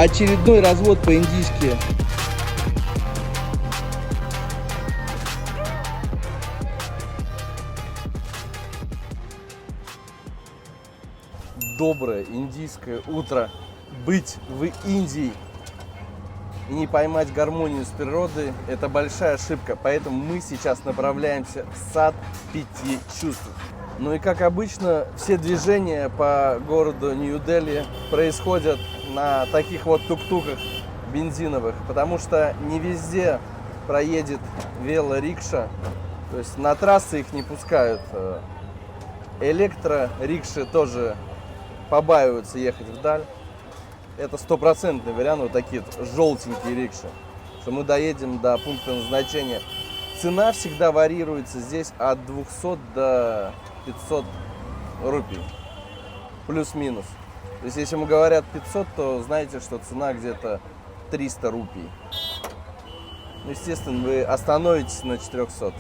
Очередной развод по-индийски. Доброе индийское утро. Быть в Индии и не поймать гармонию с природой – это большая ошибка. Поэтому мы сейчас направляемся в сад 5 чувств. Ну и как обычно, все движения по городу Нью-Дели происходят на таких вот тук-туках бензиновых, потому что не везде проедет велорикша, то есть на трассы их не пускают. Электрорикши тоже побаиваются ехать вдаль. Это стопроцентный вариант, вот такие вот желтенькие рикши, что мы доедем до пункта назначения. Цена всегда варьируется здесь от 200 до 500 рупий, плюс-минус. То есть если ему говорят 500, то знаете, что цена где-то 300 рупий. Ну, естественно, вы остановитесь на 400.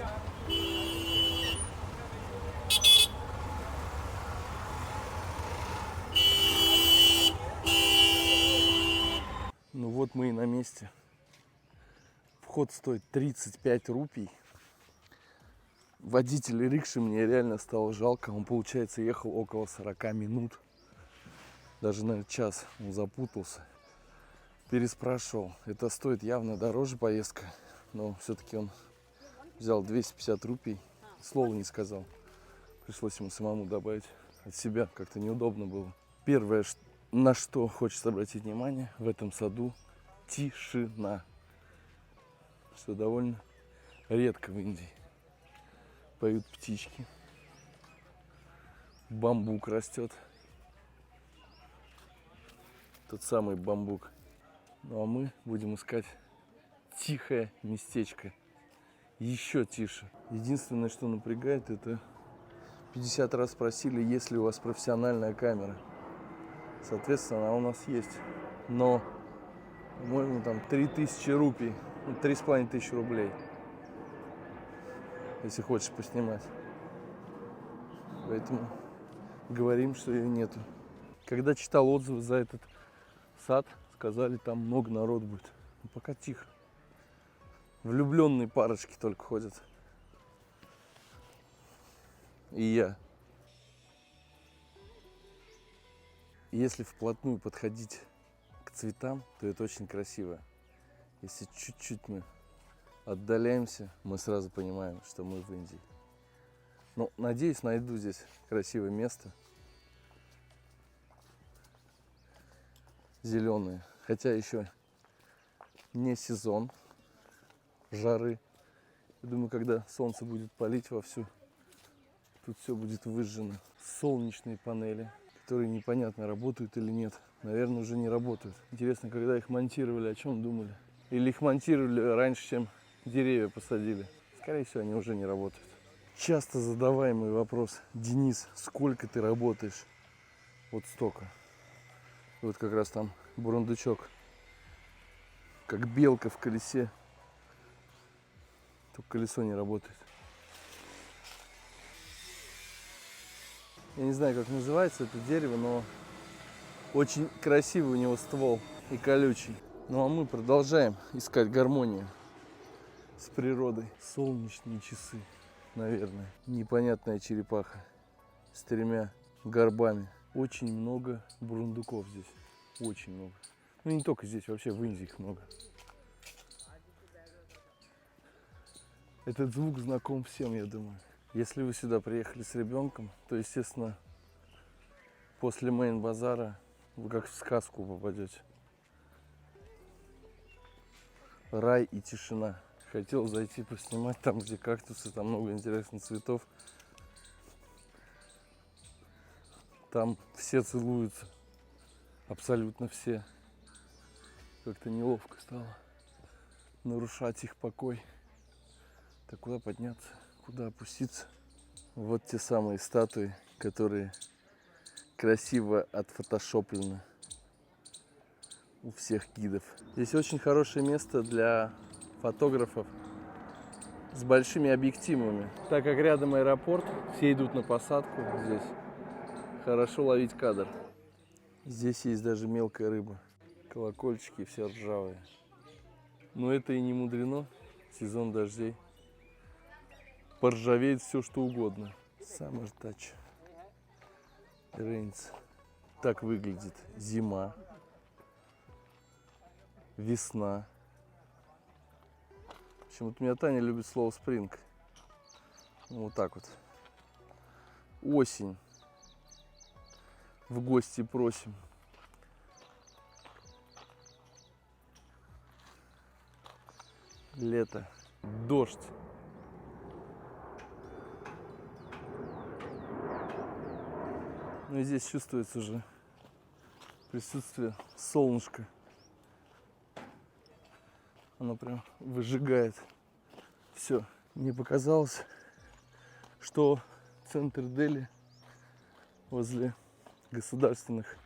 Ну вот мы и на месте. Вход стоит 35 рупий. Водителя рикши мне реально стало жалко. Он, получается, ехал около 40 минут. Даже, наверное, час. Он запутался. Переспрашивал. Это стоит явно дороже поездка. Но все-таки он взял 250 рупий. Слова не сказал. Пришлось ему самому добавить от себя. Как-то неудобно было. Первое, на что хочется обратить внимание, в этом саду тишина. Что довольно редко в Индии. Поют птички. Бамбук растет. Тот самый бамбук. Ну а мы будем искать тихое местечко. Еще тише. Единственное, что напрягает, это 50 раз спросили, есть ли у вас профессиональная камера. Соответственно, она у нас есть. Но, по-моему, там 3000 рупий. 3500 рублей. Если хочешь поснимать. Поэтому говорим, что ее нету. Когда читал отзывы за этот сад, сказали, там много народ будет. Но пока тихо. Влюбленные парочки только ходят. И я. Если вплотную подходить к цветам, то это очень красиво. Если чуть-чуть мы отдаляемся, мы сразу понимаем, что мы в Индии. Но надеюсь, найду здесь красивое место. Зеленое. Хотя еще не сезон жары. Я думаю, когда солнце будет палить вовсю, тут все будет выжжено. Солнечные панели, которые непонятно, работают или нет. Наверное, уже не работают. Интересно, когда их монтировали, о чем думали? Или их монтировали раньше, чем деревья посадили? Скорее всего, они уже не работают. Часто задаваемый вопрос: Денис, сколько ты работаешь? Вот столько. Вот как раз там бурундучок, как белка в колесе. Только колесо не работает. Я не знаю, как называется это дерево, но очень красивый у него ствол и колючий. Ну а мы продолжаем искать гармонию с природой. Солнечные часы, наверное. Непонятная черепаха с 3 горбами. Очень много бурундуков здесь. Очень много. Ну не только здесь, вообще в Индии их много. Этот звук знаком всем, я думаю. Если вы сюда приехали с ребенком, то, естественно, после мейн-базара вы как в сказку попадете. Рай и тишина. Хотел зайти поснимать там, где кактусы, там много интересных цветов. Там все целуются. Абсолютно все. Как-то неловко стало нарушать их покой. Так куда подняться? Куда опуститься? Вот те самые статуи, которые красиво отфотошоплены у всех гидов. Здесь очень хорошее место для фотографов с большими объективами. Так как рядом аэропорт, все идут на посадку здесь. Хорошо ловить кадр. Здесь есть даже мелкая рыба. Колокольчики все ржавые. Но это и не мудрено. Сезон дождей. Поржавеет все, что угодно. Summer Touch. Rains. Так выглядит зима. Весна. Почему-то меня Таня любит слово spring. Вот так вот. Осень. В гости просим. Лето. Дождь. Ну и здесь чувствуется уже присутствие солнышка. Оно прям выжигает все. Мне показалось, что центр Дели возле государственных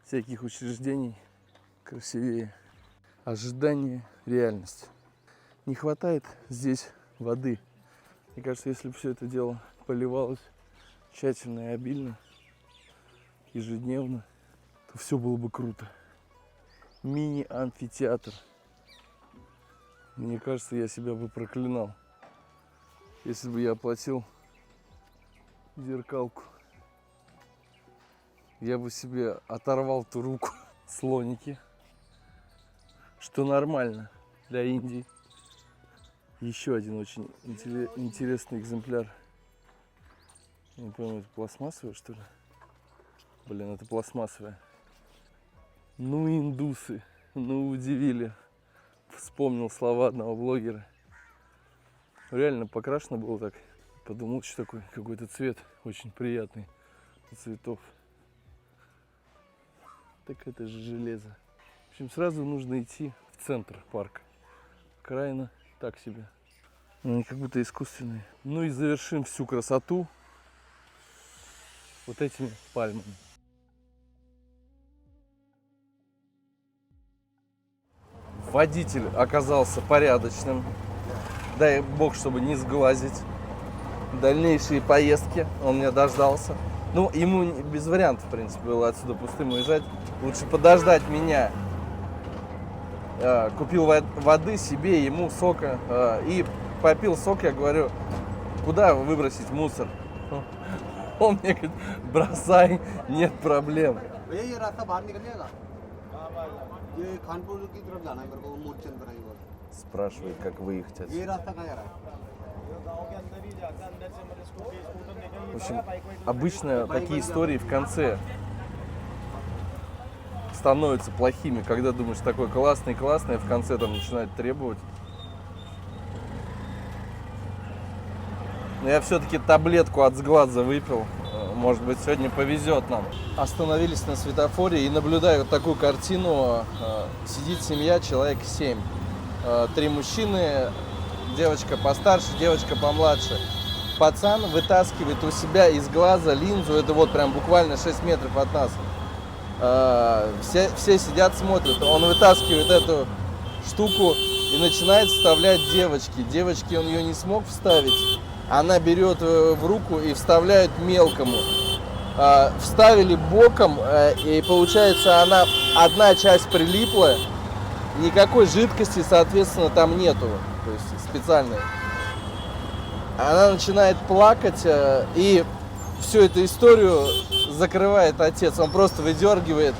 всяких учреждений красивее. Ожидание, реальность. Не хватает здесь воды. Мне кажется, если бы все это дело поливалось тщательно и обильно, ежедневно, то все было бы круто. Мини-амфитеатр. Мне кажется, я себя бы проклинал, если бы я оплатил зеркалку. Я бы себе оторвал ту руку. Слоники. Что нормально для Индии. Еще один очень интересный экземпляр. Я не помню, это пластмассовая, что ли? Блин, это пластмассовая. Ну, индусы. Ну, удивили. Вспомнил слова одного блогера. Реально покрашено было так. Подумал, что такой какой-то цвет очень приятный у цветов. Так это же железо. В общем, сразу нужно идти в центр парка. Окраина так себе. Они как будто искусственные. Ну и завершим всю красоту вот этими пальмами. Водитель оказался порядочным. Дай бог, чтобы не сглазить. Дальнейшие поездки он меня дождался. Ну, ему без вариантов, в принципе, было отсюда пустым уезжать. Лучше подождать меня. Купил воды себе, ему сока. И попил сок, я говорю, куда выбросить мусор? Он мне говорит, бросай, нет проблем. Спрашивает, как выехать отсюда. В общем, обычно такие истории в конце становятся плохими, когда думаешь, такой классный, а в конце там начинают требовать. Но я все-таки таблетку от сглаза выпил. Может быть, сегодня повезет нам. Остановились на светофоре и наблюдаю вот такую картину. Сидит семья, человек 7. 3 мужчины, девочка постарше, девочка помладше. Пацан вытаскивает у себя из глаза линзу. Это вот прям буквально 6 метров от нас. Все сидят, смотрят. Он вытаскивает эту штуку и начинает вставлять девочке. Девочке он ее не смог вставить. Она берет в руку и вставляет мелкому. Вставили боком, и получается, одна часть прилипла, никакой жидкости, соответственно, там нету, то есть специальной. Она начинает плакать, и всю эту историю закрывает отец. Он просто выдергивает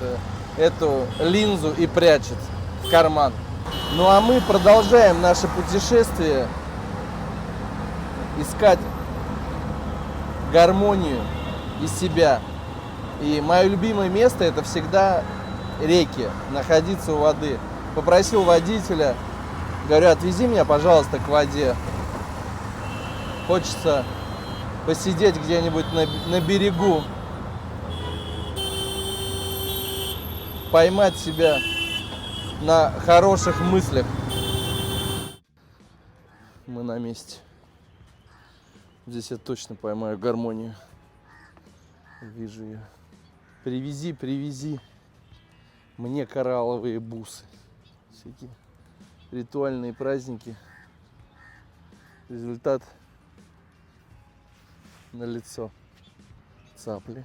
эту линзу и прячет в карман. Ну а мы продолжаем наше путешествие. Искать гармонию из себя. И мое любимое место — это всегда реки, находиться у воды. Попросил водителя, говорю, отвези меня, пожалуйста, к воде. Хочется посидеть где-нибудь на берегу, поймать себя на хороших мыслях. Мы на месте. Здесь я точно поймаю гармонию. Вижу ее. Привези мне коралловые бусы. Всякие ритуальные праздники. Результат налицо. Цапли,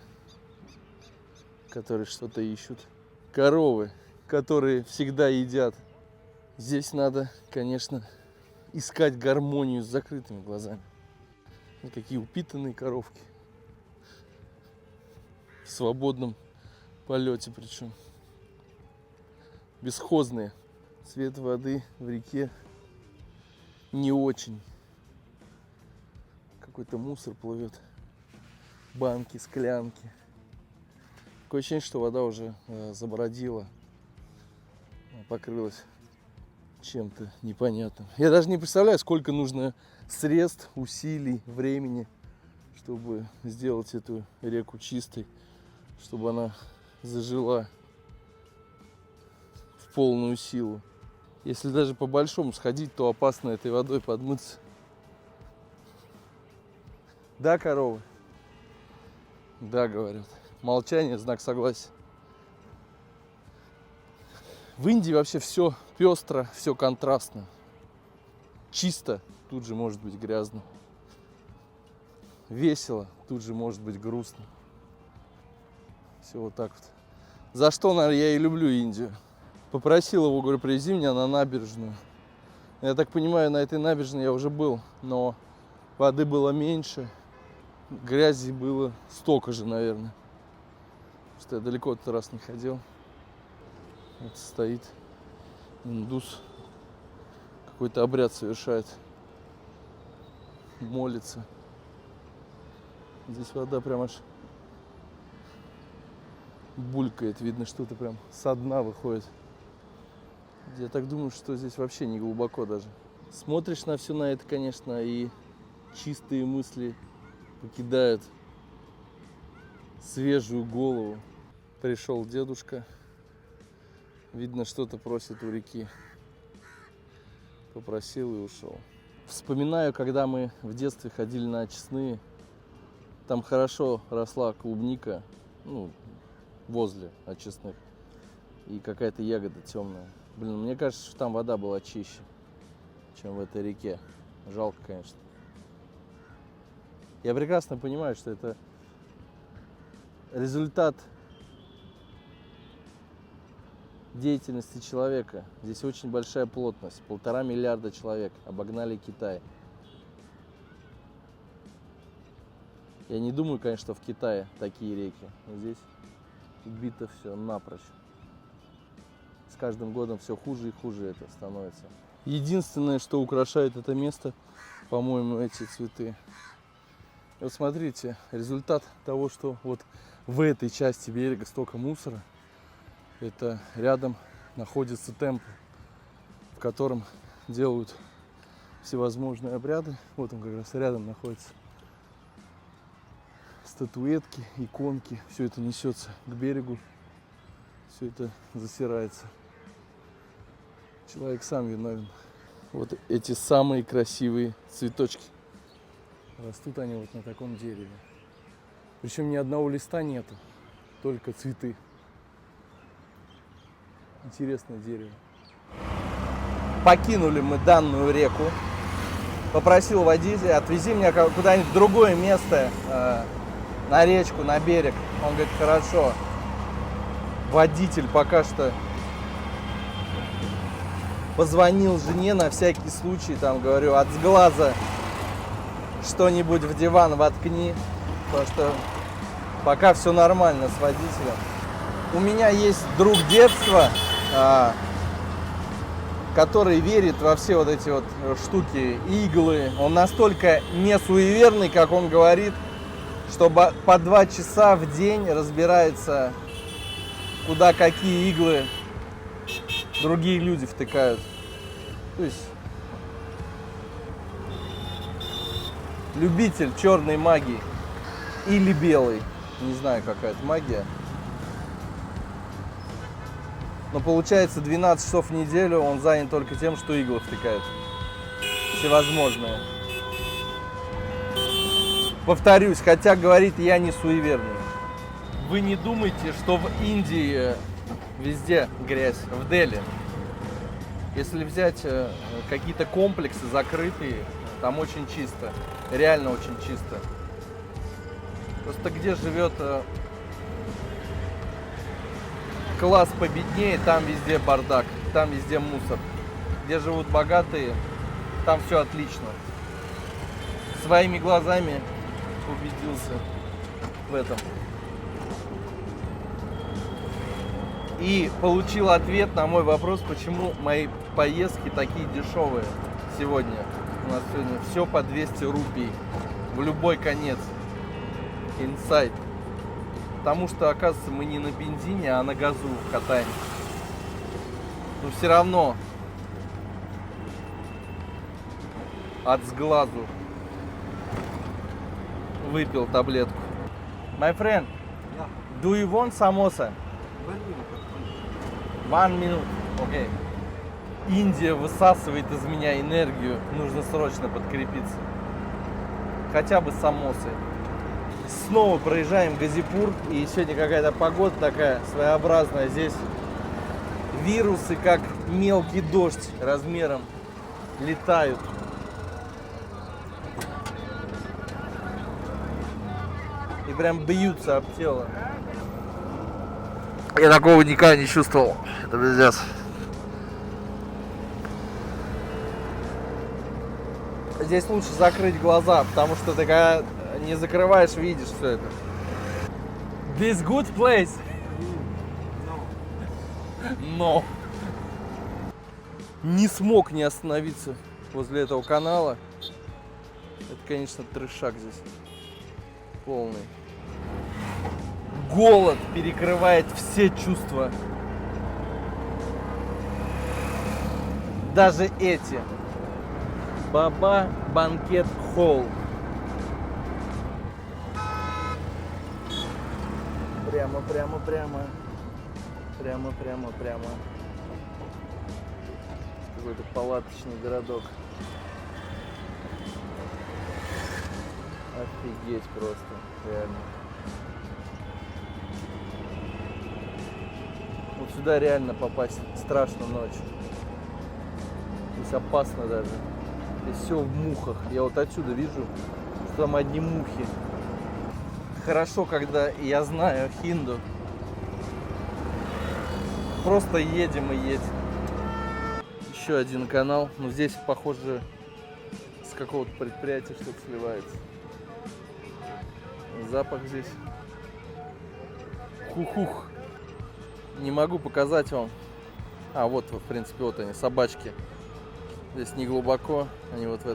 которые что-то ищут. Коровы которые всегда едят. Здесь надо, конечно, искать гармонию с закрытыми глазами. Вот какие упитанные коровки. В свободном полете причем. Бесхозные. Цвет воды в реке не очень. Какой-то мусор плывет. Банки, склянки. Такое ощущение, что вода уже забродила, покрылась чем-то непонятным. Я даже не представляю, сколько нужно средств, усилий, времени, чтобы сделать эту реку чистой, чтобы она зажила в полную силу. Если даже по большому сходить, то опасно этой водой подмыться. Да, коровы? Да, говорят. Молчание, знак согласия. В Индии вообще все пестро, все контрастно. Чисто, тут же может быть грязно. Весело, тут же может быть грустно. Все вот так вот. За что, наверное, я и люблю Индию. Попросил его, говорю, привези меня на набережную. Я так понимаю, на этой набережной я уже был, но воды было меньше, грязи было столько же, наверное. Потому что я далеко этот раз не ходил. Вот стоит индус, какой-то обряд совершает, молится. Здесь вода прям аж булькает, видно, что-то прям со дна выходит. Я так думаю, что здесь вообще не глубоко даже. Смотришь на все на это, конечно, и чистые мысли покидают свежую голову. Пришел дедушка, видно, что-то просит у реки. Попросил и ушел. Вспоминаю, когда мы в детстве ходили на очистные, там хорошо росла клубника, ну, возле очистных, и какая-то ягода темная. Блин, мне кажется, что там вода была чище, чем в этой реке. Жалко, конечно. Я прекрасно понимаю, что это результат деятельности человека. Здесь очень большая плотность. 1,5 миллиарда человек. Обогнали Китай. Я не думаю, конечно, что в Китае такие реки. Но здесь убито все напрочь. С каждым годом все хуже и хуже это становится. Единственное, что украшает это место, по-моему, эти цветы. Вот смотрите, результат того, что вот в этой части берега столько мусора, это рядом находится темпл, в котором делают всевозможные обряды. Вот он как раз рядом находится. Статуэтки, иконки, все это несется к берегу, все это засирается. Человек сам виновен. Вот эти самые красивые цветочки. Растут они вот на таком дереве. Причем ни одного листа нету, только цветы. Интересное дерево. Покинули мы данную реку. Попросил водителя, отвези меня куда-нибудь в другое место, на речку, на берег. Он говорит, хорошо. Водитель пока что позвонил жене на всякий случай, там, говорю, от сглаза что-нибудь в диван воткни, потому что пока все нормально с водителем. У меня есть друг детства, который верит во все вот эти вот штуки, иглы. Он настолько не суеверный, как он говорит, что по 2 часа в день разбирается, куда какие иглы другие люди втыкают. То есть любитель черной магии или белой. Не знаю, какая это магия. Но получается 12 часов в неделю он занят только тем, что иглы втыкает. Всевозможные. Повторюсь, хотя говорит, я не суеверный. Вы не думайте, что в Индии везде грязь, в Дели. Если взять какие-то комплексы закрытые, там очень чисто, реально очень чисто. Просто где живет класс победнее, там везде бардак, там везде мусор. Где живут богатые, там все отлично. Своими глазами убедился в этом. И получил ответ на мой вопрос, почему мои поездки такие дешевые сегодня. У нас сегодня все по 200 рупий в любой конец. Инсайд. Потому что, оказывается, мы не на бензине, а на газу катаемся. Но все равно от сглазу выпил таблетку. My friend, do you want samosa? 1 minute. Окей. Индия высасывает из меня энергию. Нужно срочно подкрепиться. Хотя бы самосы. Снова проезжаем Газипур. И сегодня какая-то погода такая своеобразная. Здесь вирусы, как мелкий дождь размером, летают. И прям бьются об тело. Я такого никогда не чувствовал. Это пиздец. Здесь лучше закрыть глаза, потому что ты когда не закрываешь, видишь все это. This good place? No. Не смог не остановиться возле этого канала. Это, конечно, трешак здесь. Полный. Голод перекрывает все чувства. Даже эти. Баба Банкет Холл. Прямо. Какой-то палаточный городок. Офигеть просто, реально. Вот сюда реально попасть страшно ночью. Здесь опасно даже. Здесь все в мухах. Я вот отсюда вижу, что там одни мухи. Хорошо, когда я знаю хинду. Просто едем и едем. Еще один канал. Но здесь, похоже, с какого-то предприятия что-то сливается. Запах здесь. Хух-хух. Не могу показать вам. А, вот, в принципе, вот они, собачки. Здесь не глубоко. Они вот в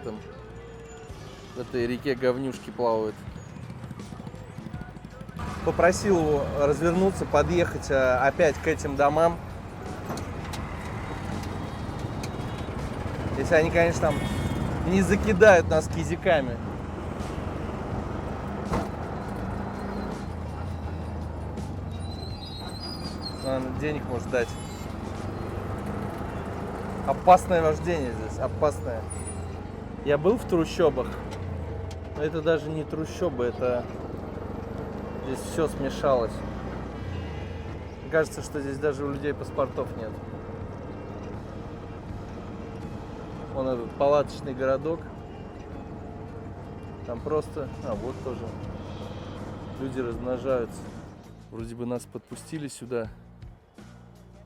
этой реке говнюшки плавают. Попросил его развернуться, подъехать опять к этим домам. Если они, конечно, там не закидают нас кизиками. Денег может дать. Опасное вождение здесь, опасное. Я был в трущобах, но это даже не трущобы, это здесь все смешалось. Кажется, что здесь даже у людей паспортов нет. Вон этот палаточный городок. Там просто... А, вот тоже. Люди размножаются. Вроде бы нас подпустили сюда.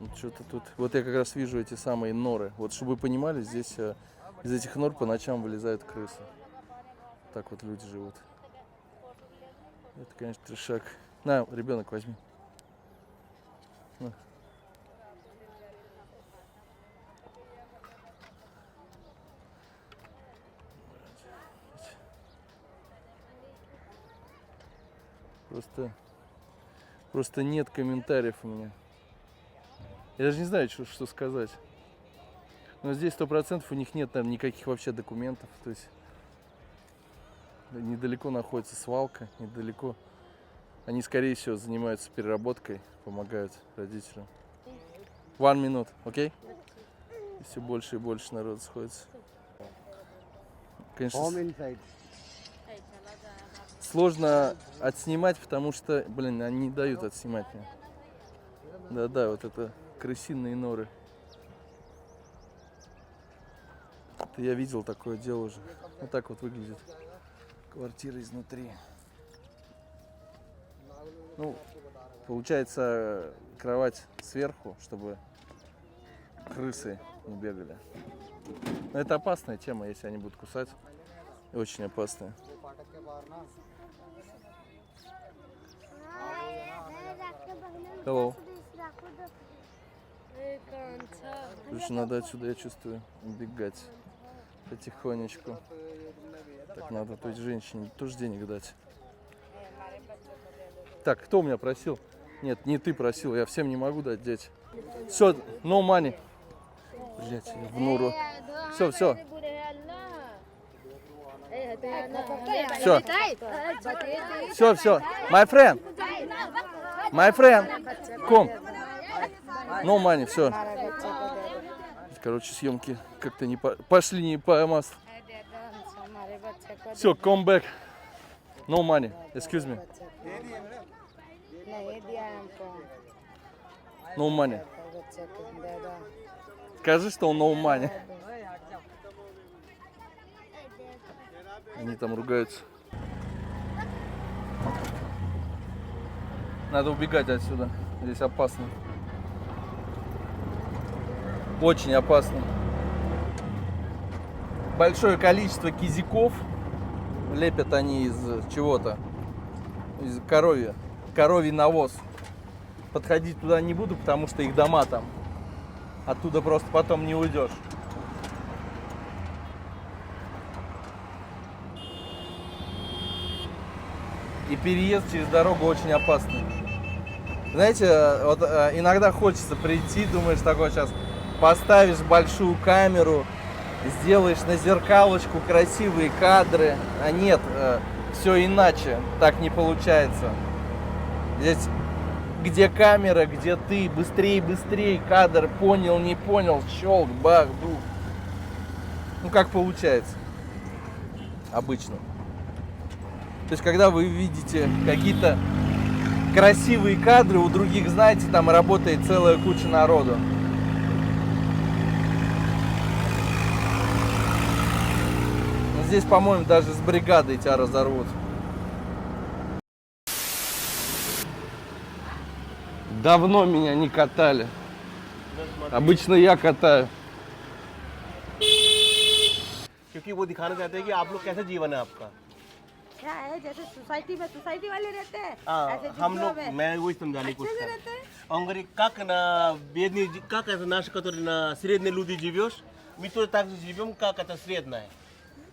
Вот что-то тут... Вот я как раз вижу эти самые норы. Вот чтобы вы понимали, здесь из этих нор по ночам вылезают крысы. Так вот люди живут. Это, конечно, трешак. На, ребенок, возьми. На. Просто нет комментариев у меня. Я даже не знаю, что сказать. Но здесь 100% у них нет там никаких вообще документов. То есть недалеко находится свалка, недалеко. Они, скорее всего, занимаются переработкой, помогают родителям. 1 минут, окей? И все больше и больше народ сходится. Конечно, сложно отснимать, потому что, блин, они не дают отснимать мне. Да-да, вот это крысиные норы. Это я видел такое дело уже. Вот так вот выглядит квартира изнутри. Ну, получается, кровать сверху, чтобы крысы не бегали. Но это опасная тема, если они будут кусать. Очень опасная. Hello. Короче, надо отсюда, я чувствую, убегать потихонечку. Так надо той женщине тоже денег дать. Так, кто у меня просил? Нет, не ты просил, я всем не могу дать, дети. Все, no money. Блять, я в нору. Все. Все. Все. My friend. Come. No money, все. Короче, съемки как-то не пошли не по маслу. Все, come back. No money. Excuse me. No money. Скажи, что он no money. Они там ругаются. Надо убегать отсюда. Здесь опасно. Очень опасно. Большое количество кизиков. Лепят они из чего-то. Из коровья. Коровий навоз. Подходить туда не буду, потому что их дома там. Оттуда просто потом не уйдешь. И переезд через дорогу очень опасный. Знаете, вот иногда хочется прийти, думаешь, такой сейчас поставишь большую камеру, сделаешь на зеркалочку красивые кадры. А нет, все иначе, так не получается. Здесь где камера, где ты, быстрее, кадр, понял, не понял, щелк, бах, бух. Ну как получается, обычно. То есть, когда вы видите какие-то красивые кадры, у других, знаете, там работает целая куча народу. Но здесь, по-моему, даже с бригадой тебя разорвут. Давно меня не катали. Обычно я катаю. क्योंकि वो दिखाना चाहते हैं कि आप लोग कैसा जीवन है आपका। क्या है जैसे सोसाइटी में सोसाइटी वाले रहते हैं ऐसे हम जिद्दों लोग में मैं वही समझाने की अच्छे कोशिश से कर रहते हैं Ongari как на бедный как это наш который на средние люди живешь, мы тоже так же живем, как это средняя.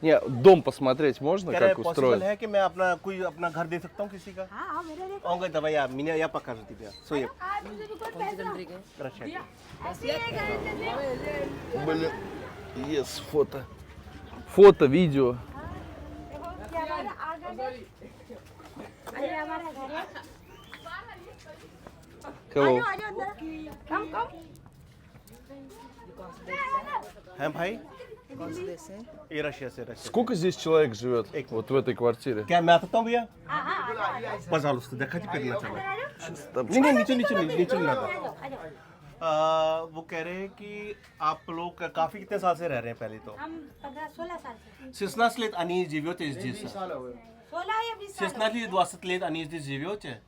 Не, дом посмотреть можно, как possible устроен? है कि मैं अपना कोई अपना घर दे सकता हूँ किसी का? हाँ हाँ मेरे लिए Ongai давай я меня я покажу тебе. So ये आज मुझे भी कोई पैसा Russia. ऐसी है घर Блин, yes, фото. Фото, видео. देखो ये हमारा आंगन है ये हमारा घर है Hello. आ जाओ अंदर कम हैं भाई? ये रशिया से रशिया. Сколько здесь человек живет? Вот в этой квартире? क्या मैं आ सकता हूँ भैया? हाँ हाँ Пожалуйста, दिखाइए कितना चला. Чисто. नहीं नीचे नहीं लगा. आ जाओ वो कह रहे हैं कि आप लोग काफी कितने साल से रह रहे हैं पहले तो? हम 15-16 साल से 16 let ani живете здесь. 16 या 20 साल 16 лет, 20 лет они здесь живете,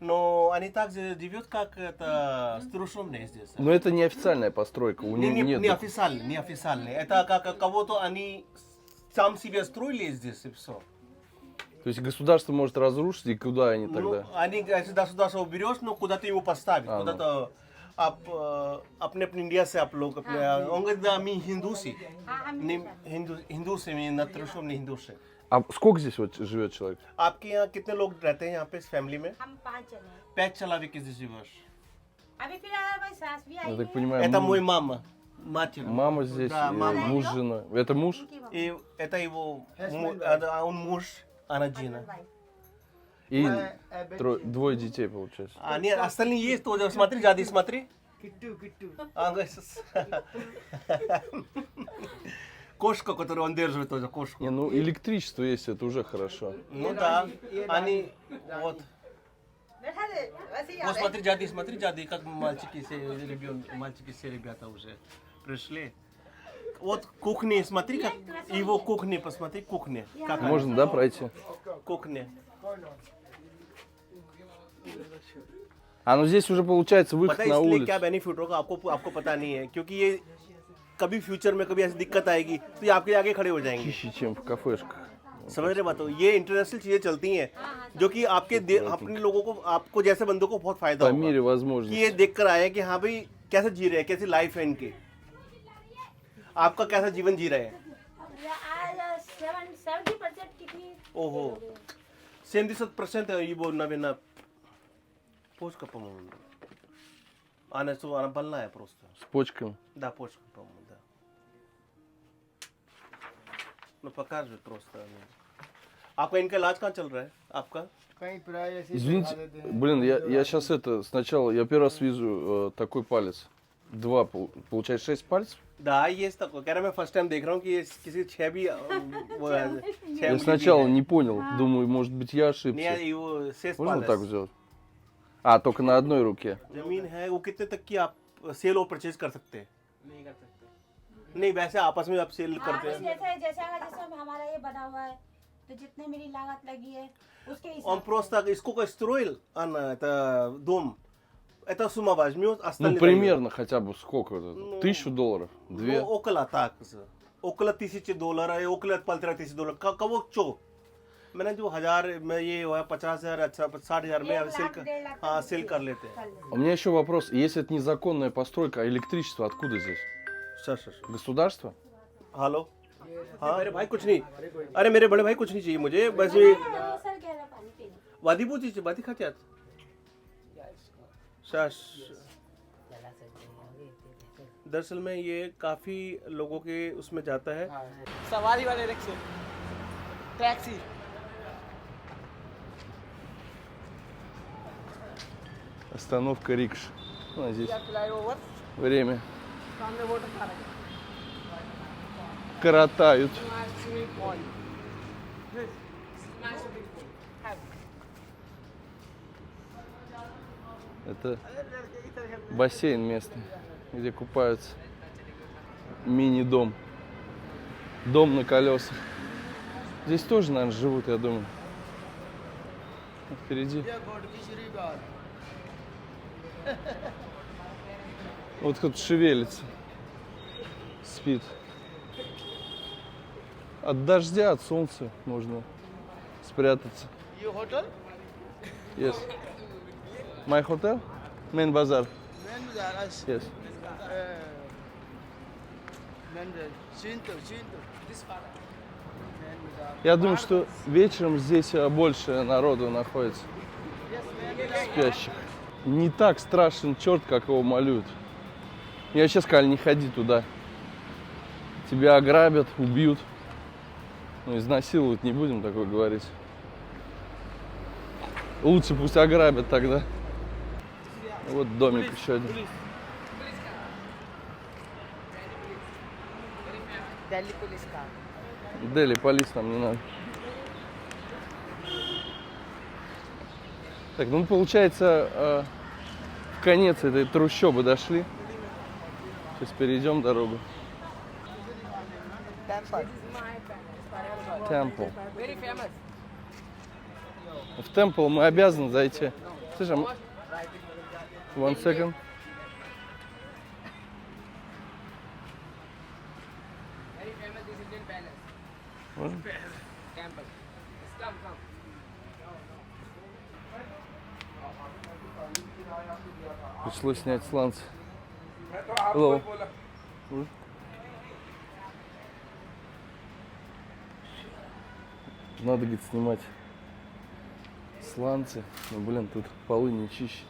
но они также живут как это струшомные здесь. Но это не официальная постройка, у них нет. Не официально. Это как кого-то они сам себе строили здесь и все. То есть государство может разрушить, и куда они Ну, тогда? они сюда уберешь, но куда ты его поставишь, куда-то आप अपने इंडिया से आप लोग अपने होंगे मी हिंदू से हिंदू से मैं नत्रशोम नहीं हिंदू से. А сколько здесь вот живет человек? आपके यहाँ कितने लोग रहते हैं यहाँ पे इस फैमिली में? हम 5 जने हैं 5 человек здесь живешь. अभी फिलहाल भाई सास भी आई Я так है понимаю, Это мой мама. Мать. мама здесь, Да, мама. муж, жена. Это муж? И это его он муж, она Джина. И двое детей, получается. А нет, остальные есть тоже. Смотри, Джади, смотри. Кошка, которую он держит, тоже кошку. Не, ну электричество есть, это уже хорошо. Ну да, они вот. बैठा दे वैसे ही Вот смотри, Джади, как мальчики все ребята уже пришли. Вот кухня, смотри, как его кухня, посмотри, кухня. Как она? Можно, да, пройти? Кухня. А ну здесь уже получается выход पता है на इसलिए улицу. क्या बेनिफिट होगा आपको आपको पता नहीं है, क्योंकि ये कभी फ्यूचर में कभी ऐसी दिक्कत आएगी तो ये आपके आगे खड़े हो जाएंगे। Чище, чем в कафешках. समझ रहे बात हो, ये इंटरनेशनल चीजें चलती हैं जो कि अपने लोगों को, आपको जैसे बंदों को बहुत फायदा По होगा мере कि возможности. ये देख कर आए कि हाँ भाई कैसे जी रहे हैं, कैसी लाइफ है इनकी, आपका कैसा जीवन जी रहे हैं। आज 70% कितनी ओहो 70% i navina почка, по-моему. Она что, она больная просто. С почками. Да, почка, по-моему, да. Ну покажи просто. आपका इनका इलाज कहाँ चल रहा है आपका? कहीं प्राय ऐसी Извините, блин, я сейчас сначала, я первый раз вижу такой палец. Два, получается 6 пальцев. Да, есть такое. कह रहा मैं फर्स्ट टाइम देख रहा हूँ कि ये किसी 6 भी वो है, 6 Я भी сначала है। не понял, думаю, может быть я नहीं ошибся. वो 6 Можно вот так पालस сделать? А, только на одной руке. जमीन है, वो कितने तक की आप सेल और परचेज कर सकते हैं? नहीं वैसे आपस में आप सेल करते हैं। जैसे हमारा ये बना हुआ है तो जितने मेरी लागत लगी है उसके Он हिसाब просто сколько строил, Анна, это дом, это сумма возьмет, Ну, остальные примерно хотя бы сколько? Ну, $1000? Ну, Две? около так, около $1000, около $1500, кого что? मैंने जो 1000 में ये हुआ 50,000, अच्छा 60,000 में 1 सेल लाख, 1.5 लाख हाँ तक सेल कर लेते हैं। कर लेते У меня еще вопрос. Если это незаконная постройка, а электричество откуда здесь? सर Государство? हेलो हाँ मेरे भाई कुछ नहीं, अरे मेरे बड़े भाई कुछ नहीं चाहिए मुझे, बस ये हैं। सर कह रहा पानी पीने वादी पूछी थी, वादी खाते आते शश। दरअसल में ये काफी लोगों के उसमें जाता है। सवारी वाले रिक्शे टैक्सी Остановка рикш. Ну, здесь फ्लाईओवर время सामने वाटर पार्क है коротают. Swimming pool Это бассейн местный, где купаются. Мини-дом. Дом на колесах. Здесь тоже, наверное, живут, я думаю. Впереди. Вот кто-то шевелится. Спит. От дождя, от солнца можно спрятаться. ये hotel Yes. My hotel? Main bazaar. Man बाजार Yes. मैन सिंतो Я думаю, что вечером здесь больше народу находится. Спящих. Не так страшен черт, как его малюют. Мне вообще сказали, не ходи туда. Тебя ограбят, убьют. Ну, изнасиловать не будем такое говорить. Лучше пусть ограбят тогда. Вот домик еще один. दिल्ली पुलिस का Дели, полис нам не надо. Так, ну получается, в конец этой трущобы дошли. Сейчас перейдем дорогу. Temple Темпл. Very famous В темпл мы обязаны зайти. Слушай, one second. Very famous this Indian palace Можно? Temple come Пришлось снять сланцы. Hello. Надо, говорит, снимать сланцы. Но, блин, тут полы не чище.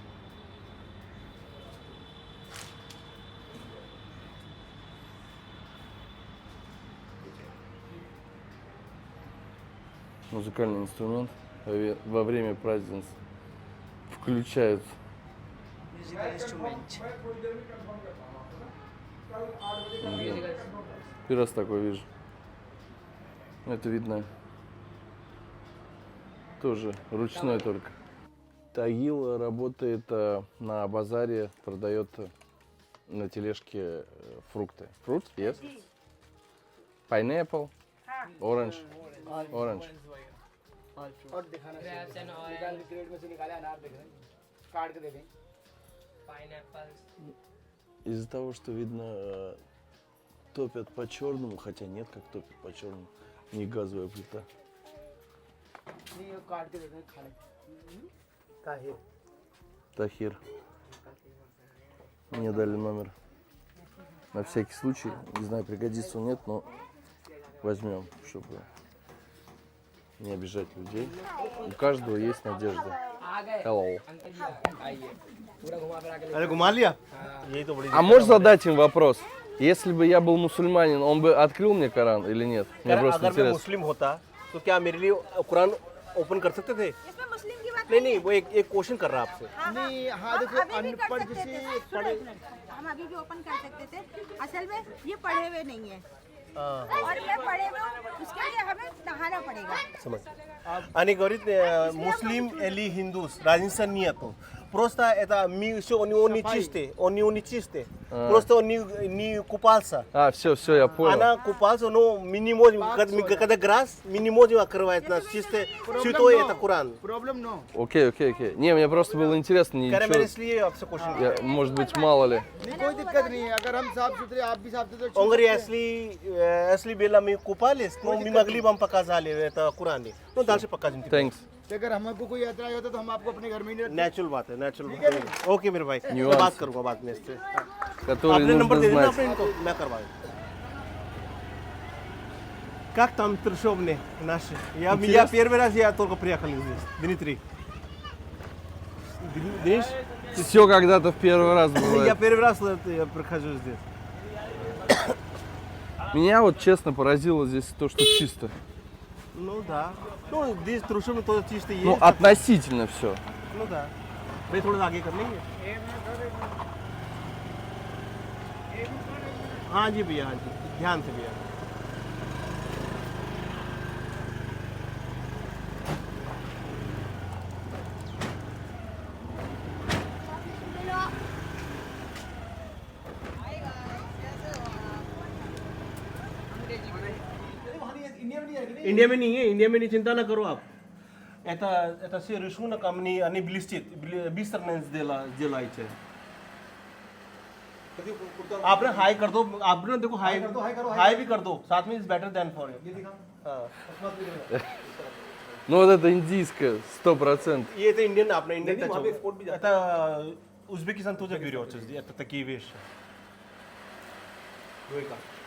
Музыкальный инструмент во время празднеств включают. Musical instrument Блин, первый раз такое вижу. Это видно тоже ручной только. Тагил работает на базаре, продает на тележке фрукты. Фрукт? Yes? Pineapple? Orange? Orange. और दिखाना निकाल के क्रेट में से निकाले अनार दिख रहे हैं काट के दे दें। Pineapples. Из-за того, что видно, топят по черному, хотя нет, как топят по черному, не газовая плита. नहीं ये काट के दे दें खा ले। ताहिर। Тахир. Мне дали номер. На всякий случай, не знаю, пригодится он нет, но возьмем, чтобы не обижать людей. У каждого есть надежда. आ गए Hello. अंकल जी आइए पूरा घुमा फिरा के अरे घुमा लिया यही तो बड़ी А можешь задать им вопрос? Если бы я был мусульманин, он бы открыл мне Коран или нет? Мне просто अगर मैं интересно. मुस्लिम होता तो क्या मेरे लिए कुरान ओपन कर सकते थे? इसमें मुस्लिम की बात नहीं वो एक क्वेश्चन कर रहा आपसे। नहीं हाँ देखो अनपढ़ जैसे पढ़े हम अभी भी ओपन कर सकते थे। असल में ये पढ़े हुए नहीं है हाँ, और मैं पढ़े हुए हूँ, उसके लिए हमें नहाना पड़ेगा। समझ. आणि गौरीत मुस्लिम eli Hindus rajinsan niato. Просто это ми еще они чистые. Просто они не купался. А, все, я понял. Она купался, но мы не можем, когда грязь, мы не можем открывать нас чистое, святой это Коран. Problem no Окей. Не, мне просто было интересно, Кара, मैंने ничего. इसलिए आपसे क्वेश्चन Я, может быть, мало ли. नहीं कोई दिक्कत नहीं है अगर हम साफ सुथरे आप भी साफ सुथरे Он говорит, если было мы купались, но мы могли вам показали это Коране. Ну, дальше покажем. Thanks. अगर हमको कोई ऐतराज होता तो हम आपको अपने घर में ही नहीं रखते। नेचुरल बात है. ओके मेरे भाई, मैं Нюансы. बात करूंगा बाद में इससे. Который आपने नंबर нужно दे देना знать. अपने इनको, मैं करवाऊँ. Как там трешовные наши? Я первый раз я только приехал здесь, Дмитрий. Видишь? Все когда-то в первый раз Я бывает. первый раз я прихожу здесь. Меня вот честно поразило здесь то, что чисто. Ну да. Ну здесь трушем тоже чисто есть. Ну, относительно все. Ну да. भाई थोड़ा आगे कर लेंगे. हाँ जी भैया, हाँ जी, ध्यान से भैया. इंडिया में नहीं है, इंडिया में नहीं, चिंता ना करो आप. Это все рисунок, а мне они блестят, быстро не делайте. आपने हाई कर दो, आपने देखो हाई भी कर दो, साथ में is better than for you. Ну вот это индийское, 100%. ये तो इंडियन आपने इंडियन टच एक्सपोर्ट भी जाता है. Узбекистан тоже берется, это такие вещи.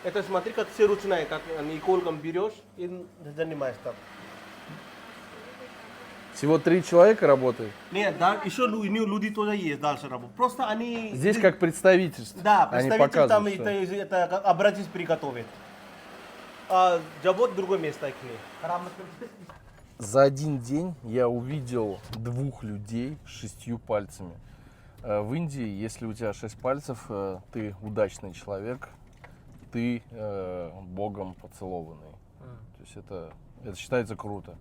Это смотри, как все ручная, как Николком берешь и занимаешь там. Всего 3 человека работают. Нет, да, еще люди тоже есть дальше работают. Просто они... Здесь как представительство. Да, Они представитель там показывают, что- это как образец приготовит. А завод другое место их нет. За один день я увидел 2 людей с 6 пальцами. В Индии, если у тебя 6 пальцев, ты удачный человек, ты Богом поцелованный. То есть это считается круто.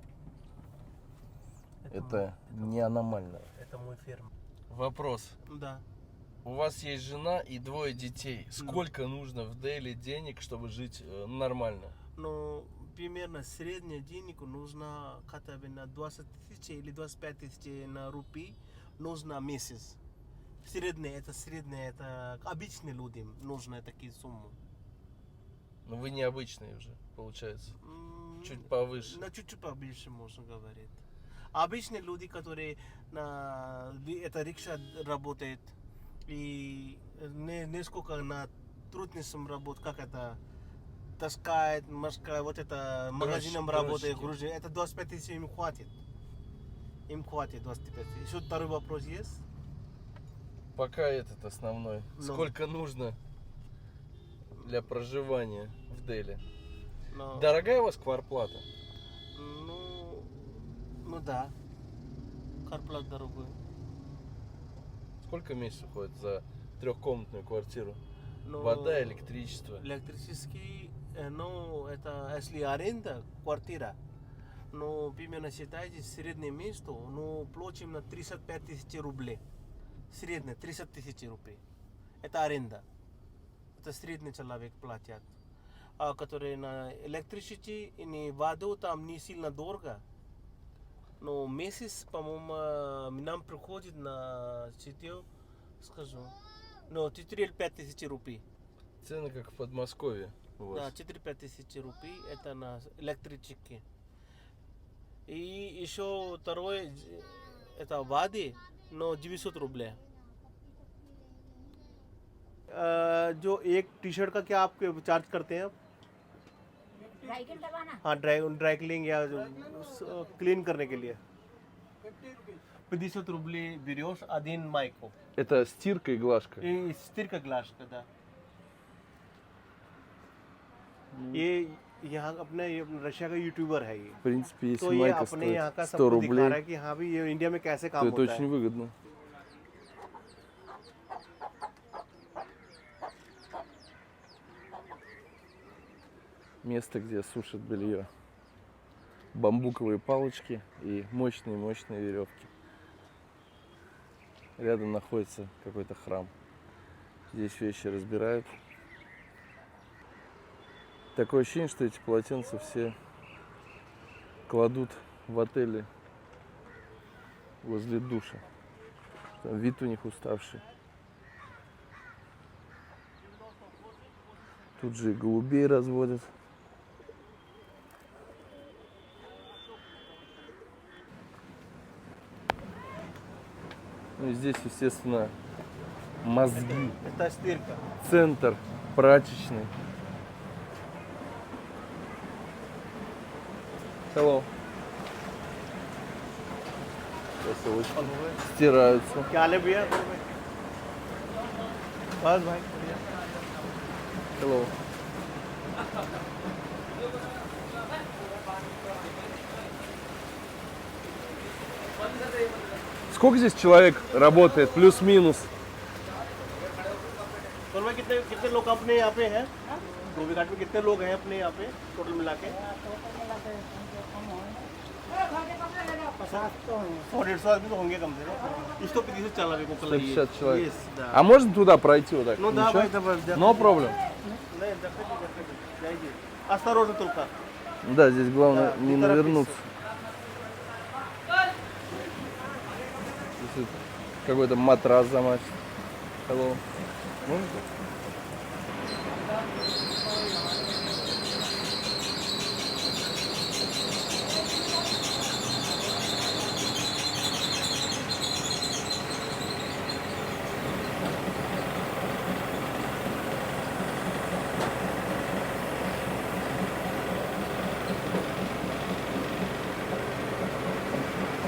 Это не аномально. Это мой ферм. Вопрос. Да. У вас есть жена и 2 детей. Сколько нужно в Дели денег, чтобы жить нормально? Но примерно средний денег нужно хотя бы на 20 тысяч или 25 тысяч на рупий нужно месяц. Средний, это обычные люди нужны такие суммы. Ну вы необычные уже, получается. Чуть повыше. На чуть-чуть побольше можно говорить. Обычные люди, которые на это рикша работает и несколько на трудностям работает, как это таскает, маскает, вот это магазином работает, грузит, это 25 тысяч им хватит. Им хватит 25 тысяч. Еще второй вопрос есть? Пока этот основной. Ну. Сколько нужно для проживания в Дели? Но, Дорогая у вас квартплата? ну да. Карплат дорогой. Сколько в месяц уходит за 3-комнатную квартиру? Но Вода, электричество. Электрический, ну это если аренда, квартира. Ну, примерно считайте, среднее место, ну, платим на 35 тысяч рублей. Среднее, 30 тысяч рублей. Это аренда. Это средний человек платят. А которые на электричестве и воду там не сильно дорого. No месяц, по-моему, нам приходит на сетью, скажу, ну, 4-5 тысяч рупий. Цены как в Подмосковье у Да, вас. 4-5 тысяч рупий, это на электричеке. И еще второе, это воды, но 900 рублей. जो एक टी शर्ट का क्या आप चार्ज करते हैं? राइकल दबाना हाँ, ड्राई क्लीनिंग या क्लीन करने के लिए 50 рублей берешь один майку. Это стирка и глажка. И стирка глажка, да. ये यहाँ अपने ये रशिया का यूट्यूबर है ये. В принципе, если तो ये майка अपने यहाँ का стоит 100 सबको दिखा रहा है рублей, कि हाँ भी ये इंडिया में कैसे то काम это होता очень है. выгодно. Место, где сушат белье. Бамбуковые палочки и мощные-мощные веревки. Рядом находится какой-то храм. Здесь вещи разбирают. Такое ощущение, что эти полотенца все кладут в отеле возле душа. Там вид у них уставший. Тут же и голубей разводят. Ну и здесь, естественно, мозги. Это стирка. Центр прачечный. Hello. Кроссовочки стираются. क्या ले भैया? बस भाई बढ़िया. Hello. Сколько здесь человек работает? Плюс-минус. तो भाई कितने कितने लोग अपने यहाँ पे हैं? धोबी घाट में कितने लोग हैं अपने यहाँ पे टोटल मिला के? 100-150 आदमी तो होंगे कम से कम. И 150 человек около есть. 150 человек. Есть, да. А можно туда пройти вот так? Ну да, Ничего? भाई, давай, No problem. नहीं, заходите. Зайди. Осторожно только. Да, здесь главное Да, не не торопись. навернуться. Здесь вот какой-то матрас замачен. Hello. Можно?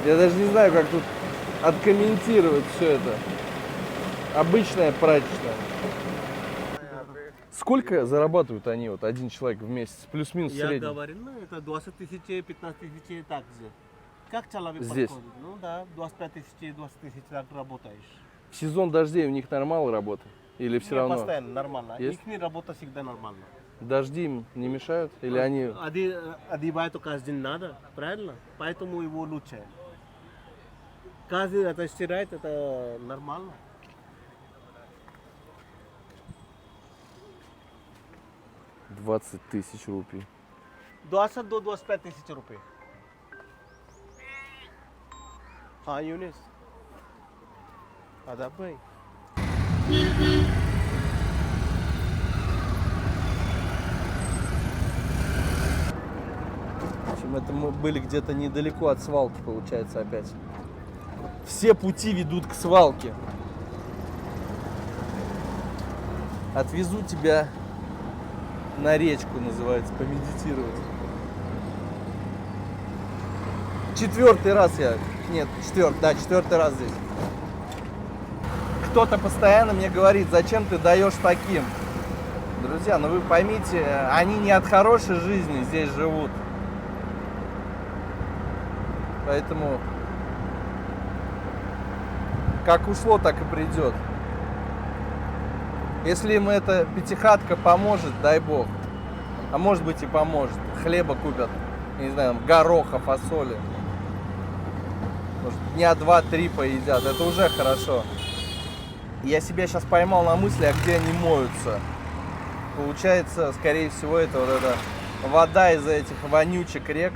Я даже не знаю, как тут откомментировать все это. Обычная прачечная. Сколько зарабатывают они, вот один человек в месяц? Плюс-минус Я средний. говорю, ну это 20 тысяч, 15 тысяч так же. Как человек Здесь? подходит? Ну да, 25 тысяч, 20 тысяч так работаешь. В сезон дождей у них нормал работа? Или все Не, равно? постоянно, нормально. Есть? Их работа всегда нормально. Дожди им не мешают? Или они... Одевать то каждый день надо, правильно? Поэтому его лучше. Каждый это стирает, это нормально. 20 тысяч рупий. 20 до 25 тысяч рублей. हाँ यूनिस आदाब भाई В общем, это мы были где-то недалеко от свалки, получается, опять. Все пути ведут к свалке. Отвезу тебя на речку, называется, помедитировать. 4-й раз я... Нет, 4-й раз здесь. Кто-то постоянно мне говорит, зачем ты даешь таким. Друзья, ну вы поймите, они не от хорошей жизни здесь живут. Поэтому как ушло, так и придет. Если им эта пятихатка поможет, дай бог. А может быть и поможет. Хлеба купят, не знаю, гороха, фасоли. Может, дня 2-3 поедят. Это уже хорошо. Я себя сейчас поймал на мысли, а где они моются. Получается, скорее всего, это вот эта вода из этих вонючек рек.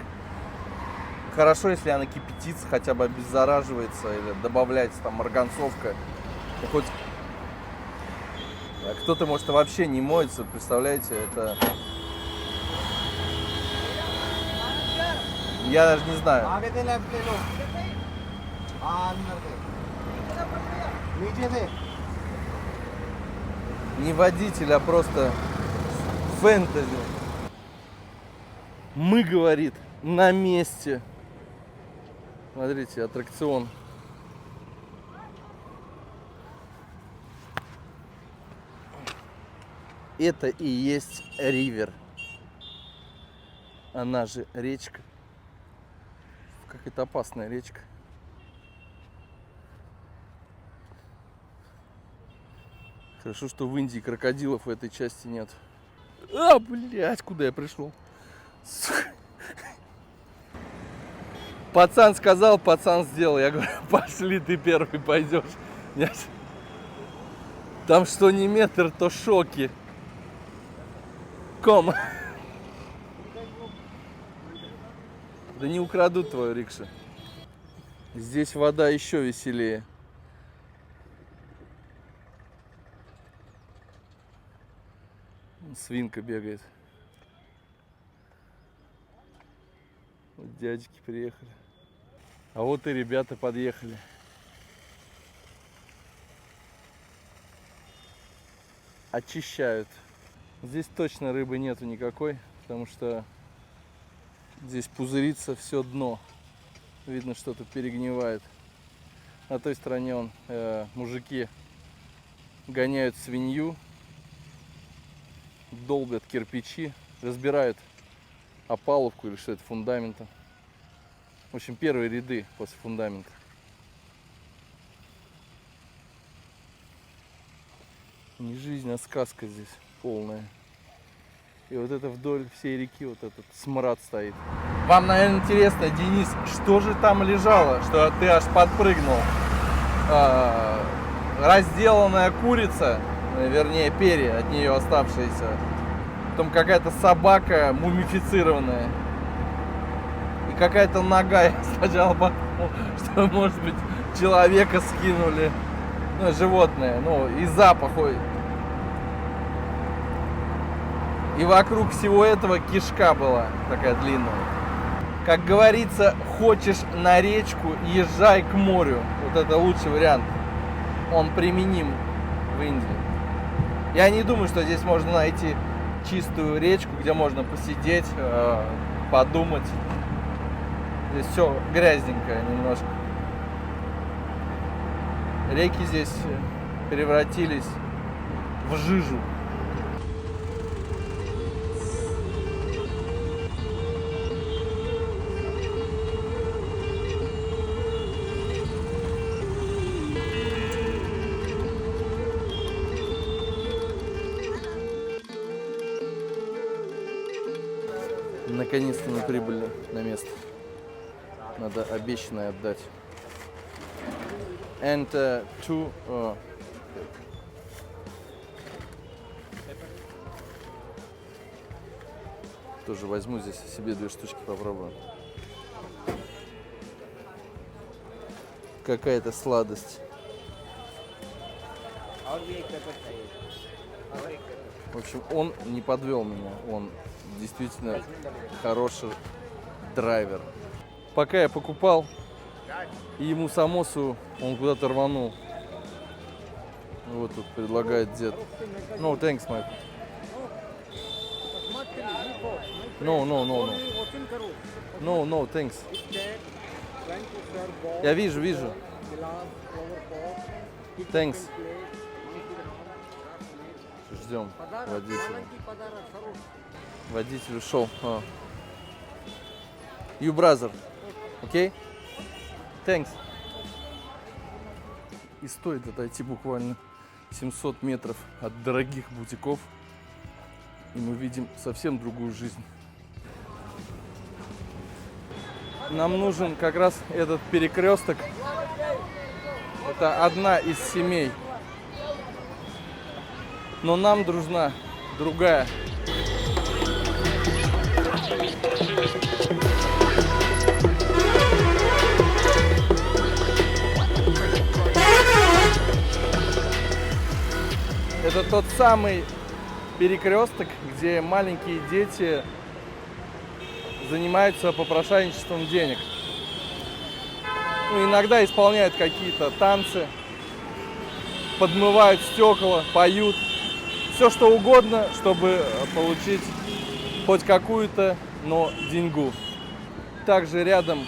Хорошо, если она кипятится, хотя бы обеззараживается или добавляется там марганцовка. Ну, хоть... А кто-то, может, и вообще не моется, представляете, это... Я даже не знаю. आगे से लेफ्ट ले लो हाँ अंदर से नीचे से Не водитель, а просто фэнтези. Мы, говорит, на месте. Смотрите, аттракцион. Это и есть ривер. Она же речка. Какая-то опасная речка. Хорошо, что в Индии крокодилов в этой части нет. А, блядь, куда я пришел? Сука. Пацан сказал, пацан сделал. Я говорю, пошли, ты первый пойдешь. Нет. Там что не метр, то шоки. Ком. Да не украдут твою рикшу. Здесь вода еще веселее. Свинка бегает. Вот дядьки приехали. А вот и ребята подъехали. Очищают. Здесь точно рыбы нету никакой, потому что здесь пузырится все дно. Видно, что-то перегнивает. На той стороне мужики гоняют свинью, долбят кирпичи, разбирают опалубку или что это, фундамента. В общем, первые ряды после фундамента. Не жизнь, а сказка здесь полная. И вот это вдоль всей реки вот этот смрад стоит. Вам, наверное, интересно, Денис, что же там лежало, что ты аж подпрыгнул? Разделанная курица, вернее перья от нее оставшиеся. Потом какая-то собака мумифицированная. И какая-то нога. Я сначала подумал, что, может быть, человека скинули. Ну, животное. Ну, и запах. И вокруг всего этого кишка была такая длинная. Как говорится, хочешь на речку, езжай к морю. Вот это лучший вариант. Он применим в Индии. Я не думаю, что здесь можно найти чистую речку, где можно посидеть, подумать. Здесь все грязненькое немножко. Реки здесь превратились в жижу. Наконец-то мы прибыли на место. Надо обещанное отдать. And тоже возьму здесь себе 2 штучки, попробую. Какая-то сладость. В общем, он не подвел меня. Он действительно хороший драйвер. Пока я покупал, и ему самосу, он куда-то рванул. Вот тут предлагает дед. No, thanks, Mike. No, no, no, no. No, no, thanks. Я вижу. Thanks. Ждем водителя. Водитель ушел. You brother. Okay? Thanks. И стоит отойти буквально 700 метров от дорогих бутиков, и мы видим совсем другую жизнь. Нам нужен как раз этот перекресток. Это одна из семей. Но нам дружна другая. Это тот самый перекресток, где маленькие дети занимаются попрошайничеством денег. Ну, иногда исполняют какие-то танцы, подмывают стекла, поют. Все что угодно, чтобы получить хоть какую-то, но деньгу. Также рядом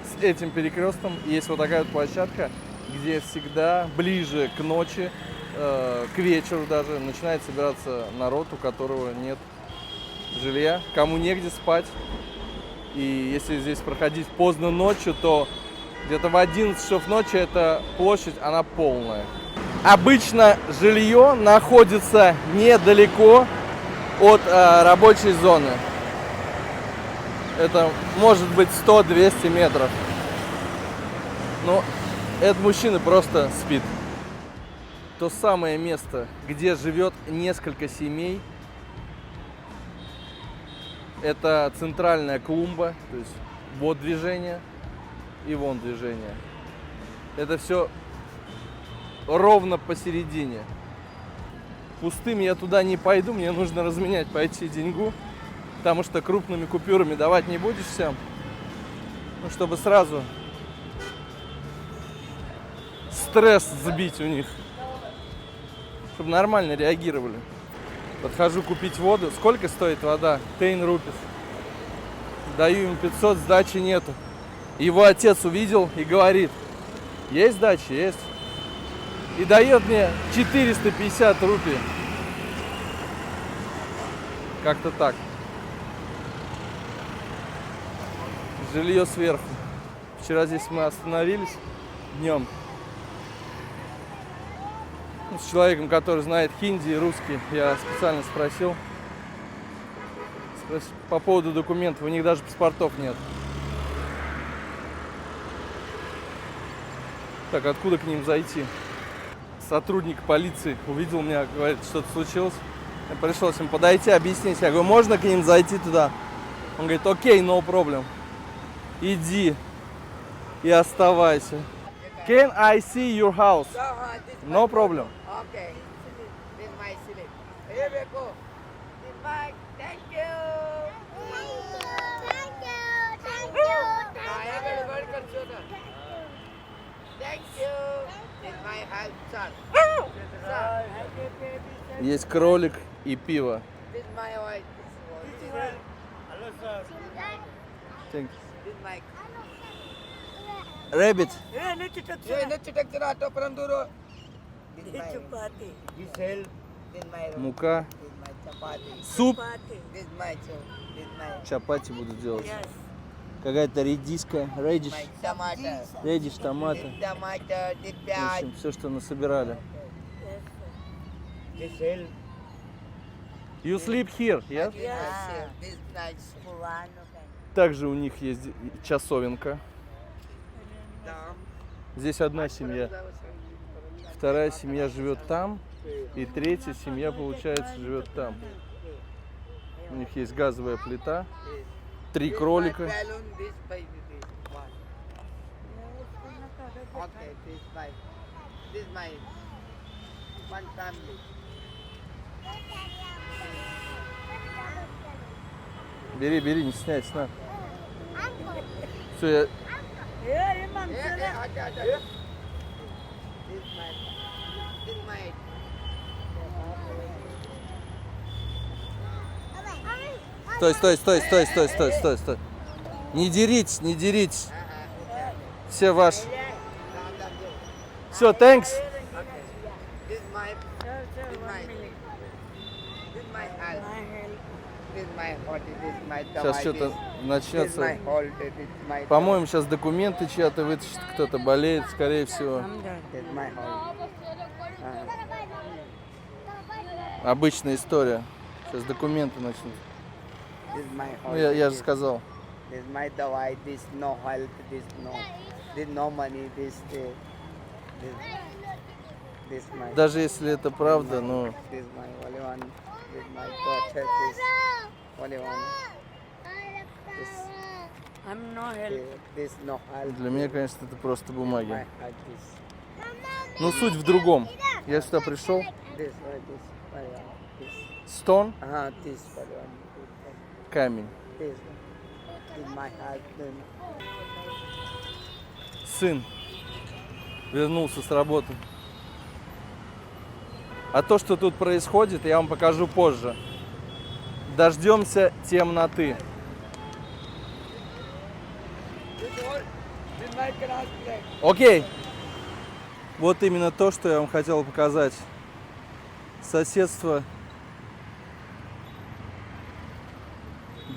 с этим перекрестком есть вот такая вот площадка, где всегда ближе к ночи, к вечеру даже, начинает собираться народ, у которого нет жилья, кому негде спать. И если здесь проходить поздно ночью, то где-то в 11 часов ночи эта площадь, она полная. Обычно жилье находится недалеко от рабочей зоны. Это может быть 100-200 метров. Но этот мужчина просто спит. То самое место, где живет несколько семей, это центральная клумба, то есть вот движение и вон движение. Это все ровно посередине. Пустым я туда не пойду, мне нужно разменять, пойти деньгу, потому что крупными купюрами давать не будешь всем. Ну, чтобы сразу стресс сбить у них, чтобы нормально реагировали. Подхожу купить воду. Сколько стоит вода? 10 рупис. Даю им 500, сдачи нету. Его отец увидел и говорит: есть сдача? Есть. И дает мне 450 рупий. Как-то так. Жилье сверху. Вчера здесь мы остановились днем с человеком, который знает хинди и русский. Я специально спросил по поводу документов. У них даже паспортов нет. Так, откуда к ним зайти? Сотрудник полиции увидел меня, говорит, что-то случилось. Я пришлось им подойти, объяснить. Я говорю, можно к ним зайти туда? Он говорит, окей, no problem. Иди и оставайся. Can I see your house? No problem. Okay. This is my slip. Here we go. This bag. Thank you. Thank you. This is my help, sir. Sir. Есть кролик и пиво. This is my wife. Thank you. This is my. Rabbit. Hey, let's take the auto from Duro. This is my. This help. This is my. Мука. This is my chapati. Суп. This is my soup. This is my. Чапати буду делать. Какая-то редиска. Редиш. My tomato. Редиш, томаты. This tomato. This В piyaj. общем, все, что насобирали. This help. You sleep here, yes? This nice. Также у них есть часовенка. Dam. Здесь одна семья. Вторая семья живет там. И третья семья, получается, живет там. У них есть газовая плита. 3 кролика. Balloon, this by this one. Okay, this by. This my one family. Бери, бери, не стесняйся, на. Все, Yeah, okay. This my. This my. Стой. Не деритесь, не деритесь. Все ваши. Все, thanks. This my. This my. This my help. This my hot. This my. Сейчас что-то This my начнется. hold. This my. По-моему, сейчас документы чья-то вытащит, кто-то болеет, скорее всего. This my hold. Обычная история. Сейчас документы начнут. This my Ну, hold. я же сказал. This my dawai. This no help. This no money. This my. Даже если это правда, но This my only one. This my daughter. This only one. This no help. для меня, конечно, это просто бумаги. My heart. This. Но суть в другом. Я сюда пришел This for one. This. Stone? This for one. Камень. This one. This my husband. Сын вернулся с работы. А то, что тут происходит, я вам покажу позже. Дождемся темноты. This my classmate. Окей. Вот именно то, что я вам хотел показать. Соседство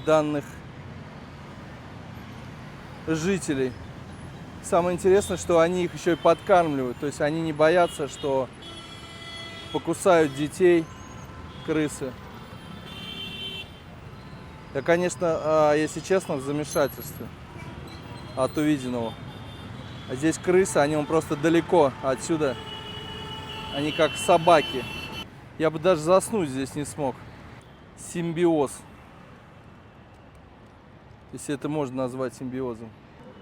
данных жителей. Самое интересное, что они их еще и подкармливают. То есть они не боятся, что покусают детей крысы. Я, конечно, если честно, в замешательстве от увиденного. А здесь крысы, они просто далеко отсюда. Они как собаки. Я бы даже заснуть здесь не смог. Симбиоз. Если это можно назвать симбиозом.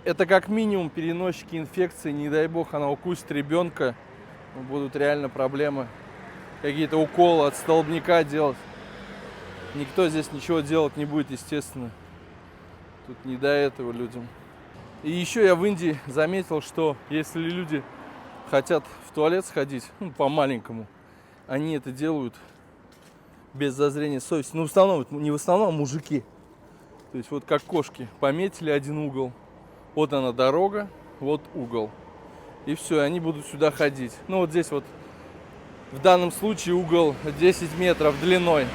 Это как минимум переносчики инфекции. Не дай бог она укусит ребенка. Будут реально проблемы. Какие-то уколы от столбняка делать. Никто здесь ничего делать не будет, естественно. Тут не до этого людям. И еще я в Индии заметил, что если люди хотят в туалет сходить, по-маленькому, они это делают без зазрения совести. Ну, в основном, не в основном, а мужики. То есть вот как кошки. Пометили один угол. Вот она дорога, вот угол. И все, они будут сюда ходить. Ну, вот здесь вот в данном случае угол 10 метров длиной.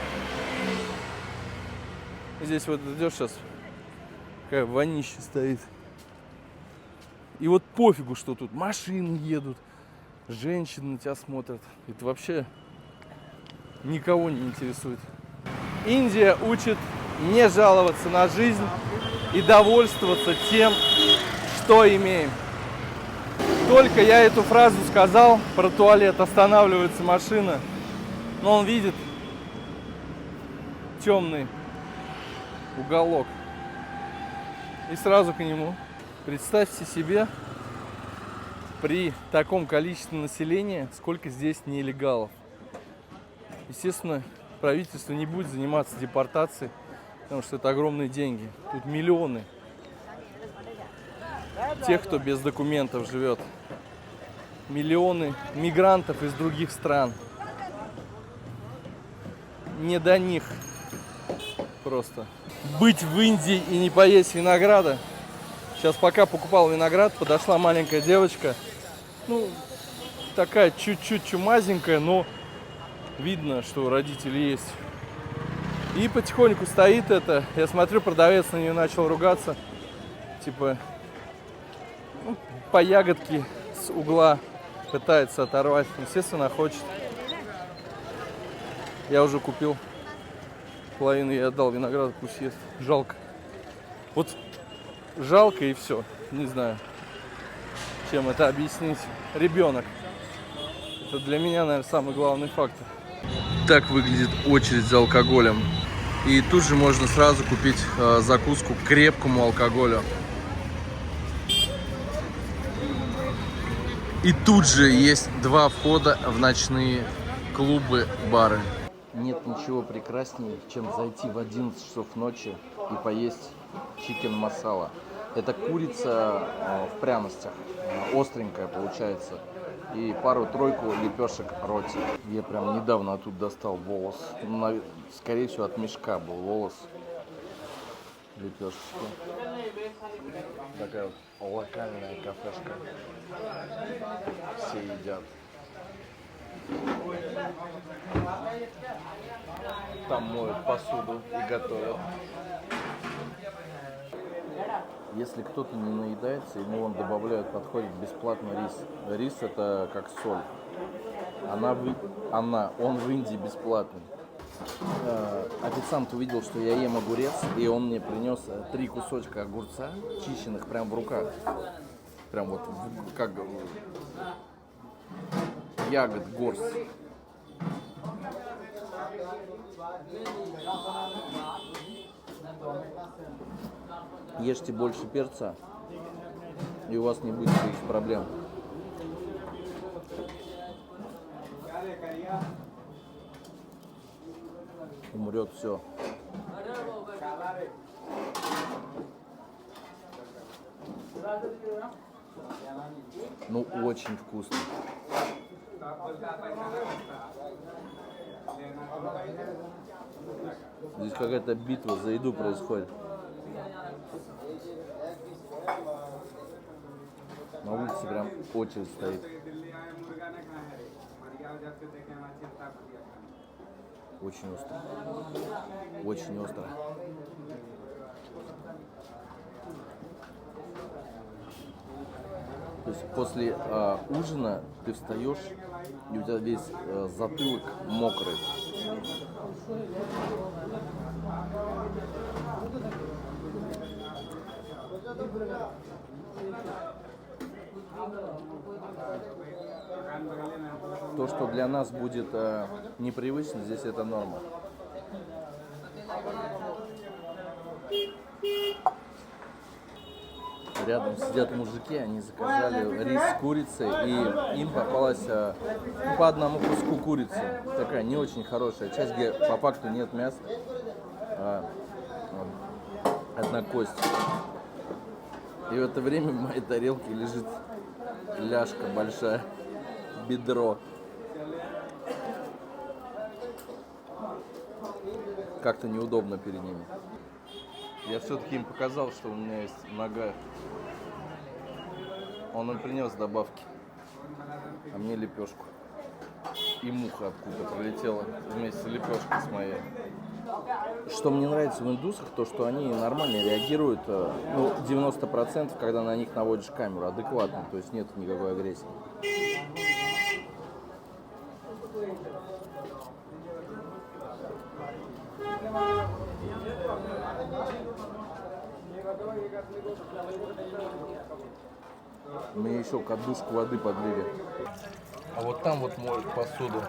Здесь вот идешь сейчас, какая вонища стоит. И вот пофигу, что тут машины едут, женщины на тебя смотрят. Это вообще никого не интересует. Индия учит не жаловаться на жизнь и довольствоваться тем, что имеем. Только я эту фразу сказал про туалет, останавливается машина, но он видит темный уголок. И сразу к нему. Представьте себе, при таком количестве населения, сколько здесь нелегалов. Естественно, правительство не будет заниматься депортацией, потому что это огромные деньги. Тут миллионы тех, кто без документов живет. Миллионы мигрантов из других стран. Не до них просто. Быть в Индии и не поесть винограда. Сейчас пока покупал виноград, подошла маленькая девочка. Ну, такая чуть-чуть чумазенькая, но видно, что у родителей есть. И потихоньку стоит это. Я смотрю, продавец на нее начал ругаться. Типа, по ягодке с угла пытается оторвать. Естественно, хочет. Я уже купил половину, я отдал виноград, пусть ест. Жалко. Вот жалко и все. Не знаю, чем это объяснить. Ребенок. Это для меня, наверное, самый главный фактор. Так выглядит очередь за алкоголем. И тут же можно сразу купить закуску к крепкому алкоголю. И тут же есть два входа в ночные клубы, бары. Нет ничего прекраснее, чем зайти в 11 часов ночи и поесть чикен масала. Это курица в пряностях, остренькая получается. И пару-тройку лепешек роти. Я прям недавно оттуда достал волос. Скорее всего, от мешка был волос. Лепешечки. Такая вот локальная кафешка. Все едят. Там моют посуду и готовят. Если кто-то не наедается, ему он добавляют, подходит бесплатно рис. Рис это как соль. Он в Индии бесплатный. Официант увидел, что я ем огурец, и он мне принес 3 кусочка огурца, чищенных прям в руках. Прям вот как ягод, горсть. Ешьте больше перца, и у вас не будет никаких проблем. Умрет все. Ну, очень вкусно. Здесь какая-то битва за еду происходит. На улице прям очередь стоит. Очень остро. Очень остро. То есть после ужина ты встаешь, и у тебя весь затылок мокрый. То, что для нас будет непривычно, здесь это норма. Рядом сидят мужики, они заказали рис с курицей, и им попалась по одному куску курицы. Такая не очень хорошая часть, где по факту нет мяса, одна кость. И в это время в моей тарелке лежит ляжка большая, бедро. Как-то неудобно перед ними. Я все-таки им показал, что у меня есть нога. Он им принес добавки, а мне лепешку. И муха откуда пролетела вместе с лепешкой с моей. Что мне нравится в индусах, то что они нормально реагируют, ну, 90%, когда на них наводишь камеру, адекватно, то есть нет никакой агрессии. Мне еще кадушку воды подлили. А вот там вот моют посуду.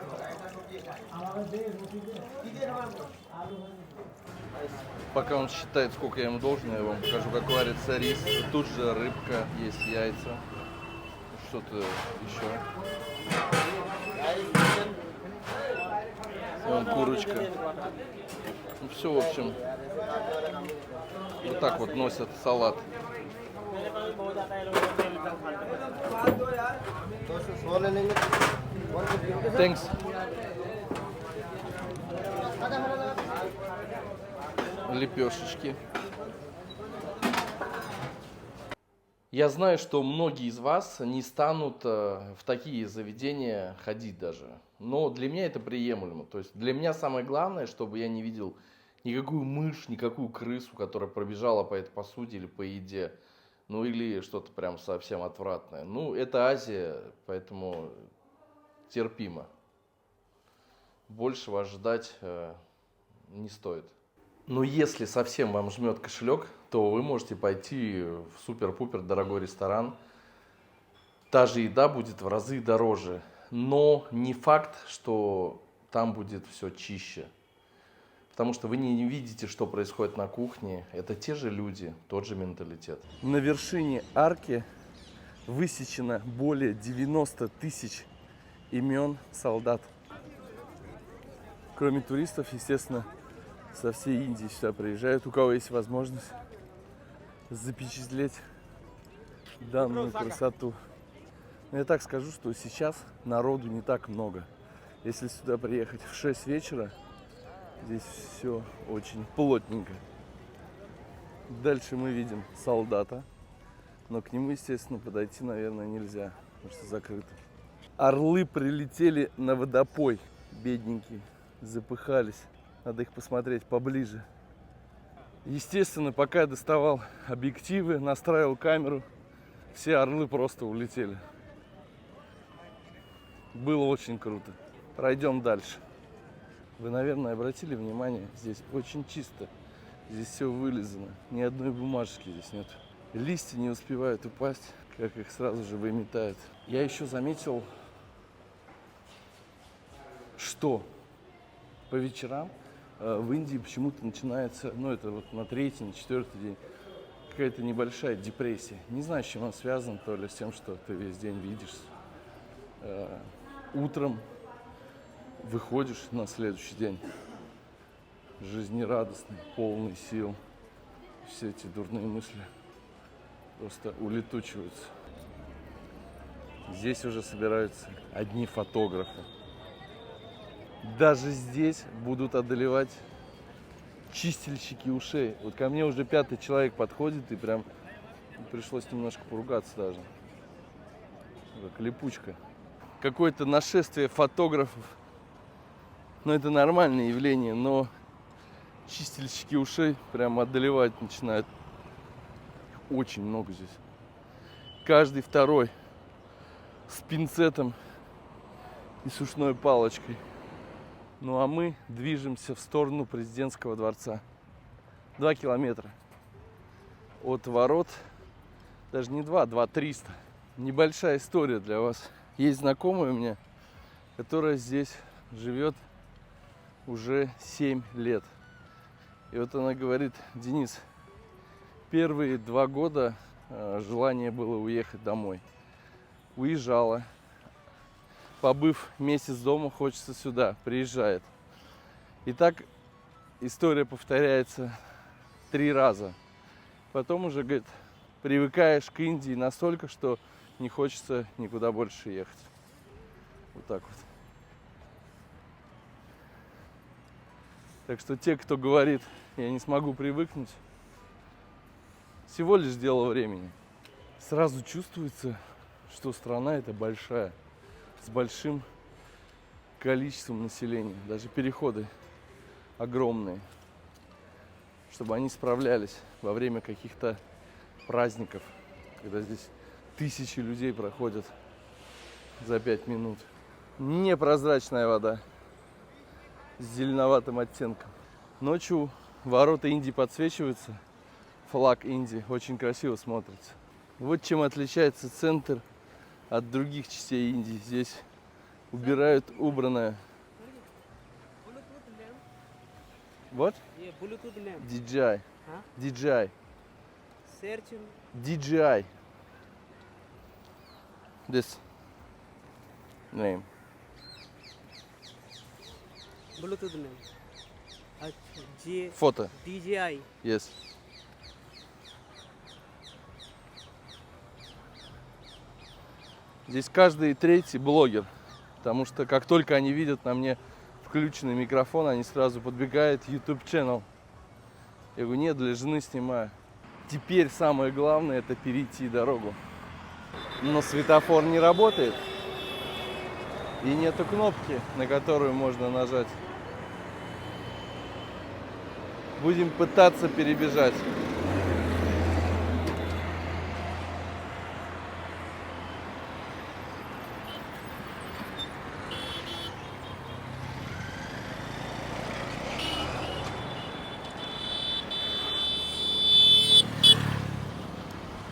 Пока он считает, сколько я ему должен, я вам покажу, как варится рис. Тут же рыбка, есть яйца, что-то еще. Вон курочка. Ну, все, в общем, вот так вот носят салат. Thanks. Лепешечки. Я знаю, что многие из вас не станут в такие заведения ходить даже. Но для меня это приемлемо. То есть для меня самое главное, чтобы я не видел никакую мышь, никакую крысу, которая пробежала по этой посуде или по еде. Ну или что-то прям совсем отвратное. Ну, это Азия, поэтому терпимо. Большего ждать не стоит. Но если совсем вам жмет кошелек, то вы можете пойти в супер-пупер дорогой ресторан. Та же еда будет в разы дороже. Но не факт, что там будет все чище. Потому что вы не видите, что происходит на кухне. Это те же люди, тот же менталитет. На вершине арки высечено более 90 тысяч имен солдат. Кроме туристов, естественно, со всей Индии сюда приезжают. У кого есть возможность запечатлеть данную красоту. Но я так скажу, что сейчас народу не так много. Если сюда приехать в 6 вечера, здесь все очень плотненько. Дальше мы видим солдата, но к нему, естественно, подойти, наверное, нельзя, потому что закрыто. Орлы прилетели на водопой, бедненькие, запыхались. Надо их посмотреть поближе. Естественно, пока я доставал объективы, настраивал камеру, все орлы просто улетели. Было очень круто. Пройдем дальше. Вы, наверное, обратили внимание, здесь очень чисто. Здесь все вылизано. Ни одной бумажки здесь нет. Листья не успевают упасть, как их сразу же выметают. Я еще заметил, что по вечерам в Индии почему-то начинается, ну это вот на третий, на четвертый день, какая-то небольшая депрессия. Не знаю, с чем она связана, то ли с тем, что ты весь день видишь. Утром выходишь на следующий день, жизнерадостный, полный сил. Все эти дурные мысли просто улетучиваются. Здесь уже собираются одни фотографы. Даже здесь будут одолевать чистильщики ушей. Вот ко мне уже 5-й человек подходит, и прям пришлось немножко поругаться даже. Как липучка. Какое-то нашествие фотографов. Ну, это нормальное явление, но чистильщики ушей прям одолевать начинают. Их очень много здесь. Каждый второй с пинцетом и с ушной палочкой. Ну а мы движемся в сторону президентского дворца. 2 километра от ворот. Даже не 2-300. Небольшая история для вас. Есть знакомая у меня, которая здесь живет уже 7 лет. И вот она говорит: Денис, первые 2 года желание было уехать домой. Уезжала. Побыв месяц дома, хочется сюда, приезжает. И так история повторяется 3 раза. Потом уже, говорит, привыкаешь к Индии настолько, что не хочется никуда больше ехать. Вот так вот. Так что те, кто говорит, я не смогу привыкнуть, всего лишь дело времени. Сразу чувствуется, что страна эта большая, с большим количеством населения. Даже переходы огромные. Чтобы они справлялись во время каких-то праздников, когда здесь тысячи людей проходят за 5 минут. Непрозрачная вода с зеленоватым оттенком. Ночью ворота Индии подсвечиваются. Флаг Индии очень красиво смотрится. Вот чем отличается центр от других частей Индии. Здесь убирают убранное. Вот? DJI. DJI. DJI. This name. Bluetooth name. Фото. DJI. Yes. Здесь каждый 3-й блогер, потому что как только они видят на мне включенный микрофон, они сразу подбегают в YouTube channel. Я говорю: нет, для жены снимаю. Теперь самое главное — это перейти дорогу. Но светофор не работает. И нету кнопки, на которую можно нажать. Будем пытаться перебежать.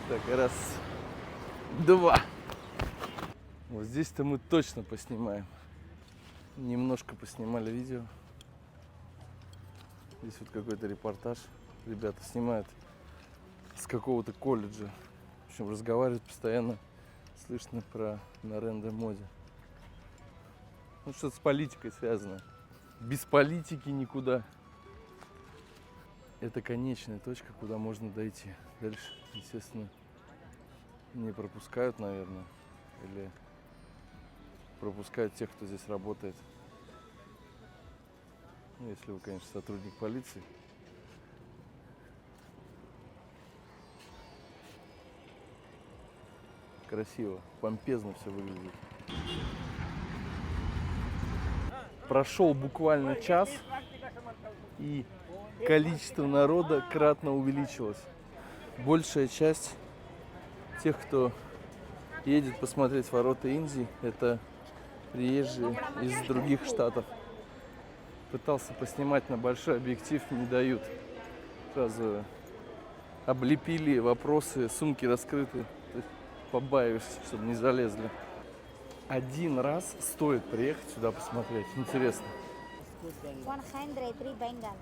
Так, раз, 2. Вот здесь-то мы точно поснимаем. Немножко поснимали видео. Здесь вот какой-то репортаж. Ребята снимают с какого-то колледжа. В общем, разговаривают постоянно. Слышно про Нарендра Моди. Ну, что-то с политикой связано. Без политики никуда. Это конечная точка, куда можно дойти. Дальше, естественно, не пропускают, наверное. Или пропускают тех, кто здесь работает. Ну, если вы, конечно, сотрудник полиции. Красиво, помпезно все выглядит. Прошел буквально час, и количество народа кратно увеличилось. Большая часть тех, кто едет посмотреть ворота Индии, это приезжие из других штатов. Пытался поснимать на большой объектив, не дают. Сразу облепили вопросы, сумки раскрыты. То есть побаиваешься, чтобы не залезли. Один раз стоит приехать сюда посмотреть. Интересно. 103 Bengal.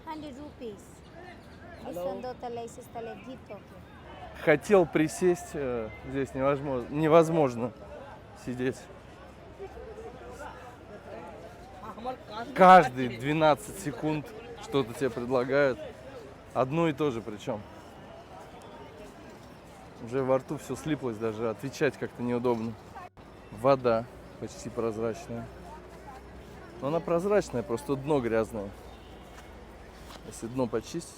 100 rupees. Хотел присесть, здесь невозможно сидеть. каждые 12 секунд что-то тебе предлагают. Одно и то же причем. Уже во рту все слиплось, даже отвечать как-то неудобно. Вода почти прозрачная. Но она прозрачная, просто дно грязное. Если дно почистить,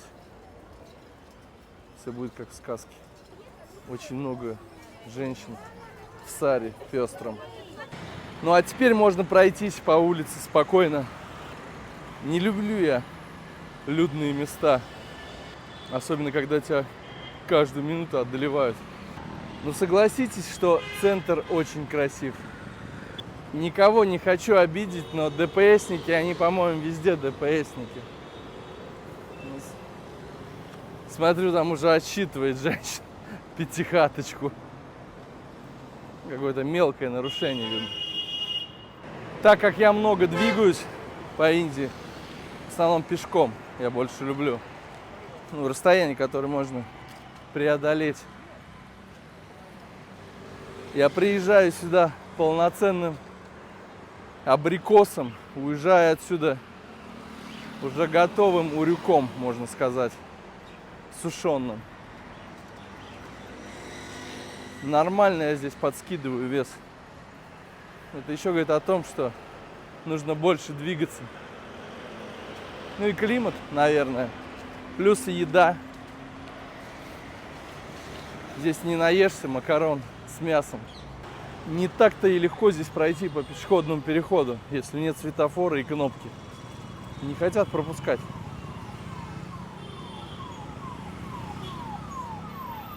все будет как в сказке. Очень много женщин в саре пестром. Ну а теперь можно пройтись по улице спокойно. Не люблю я людные места. Особенно, когда тебя каждую минуту одолевают. Но согласитесь, что центр очень красив. Никого не хочу обидеть, но ДПСники, они, по-моему, везде ДПСники. Смотрю, там уже отсчитывает женщина пятихаточку. Какое-то мелкое нарушение, видно. Так как я много двигаюсь по Индии, в основном пешком, я больше люблю. Ну, расстояние, которое можно преодолеть. Я приезжаю сюда полноценным абрикосом, уезжаю отсюда уже готовым урюком, можно сказать, сушеным. Нормально я здесь подскидываю вес. Это еще говорит о том, что нужно больше двигаться. Ну и климат, наверное. Плюс и еда. Здесь не наешься макарон с мясом. Не так-то и легко здесь пройти по пешеходному переходу, если нет светофора и кнопки. Не хотят пропускать.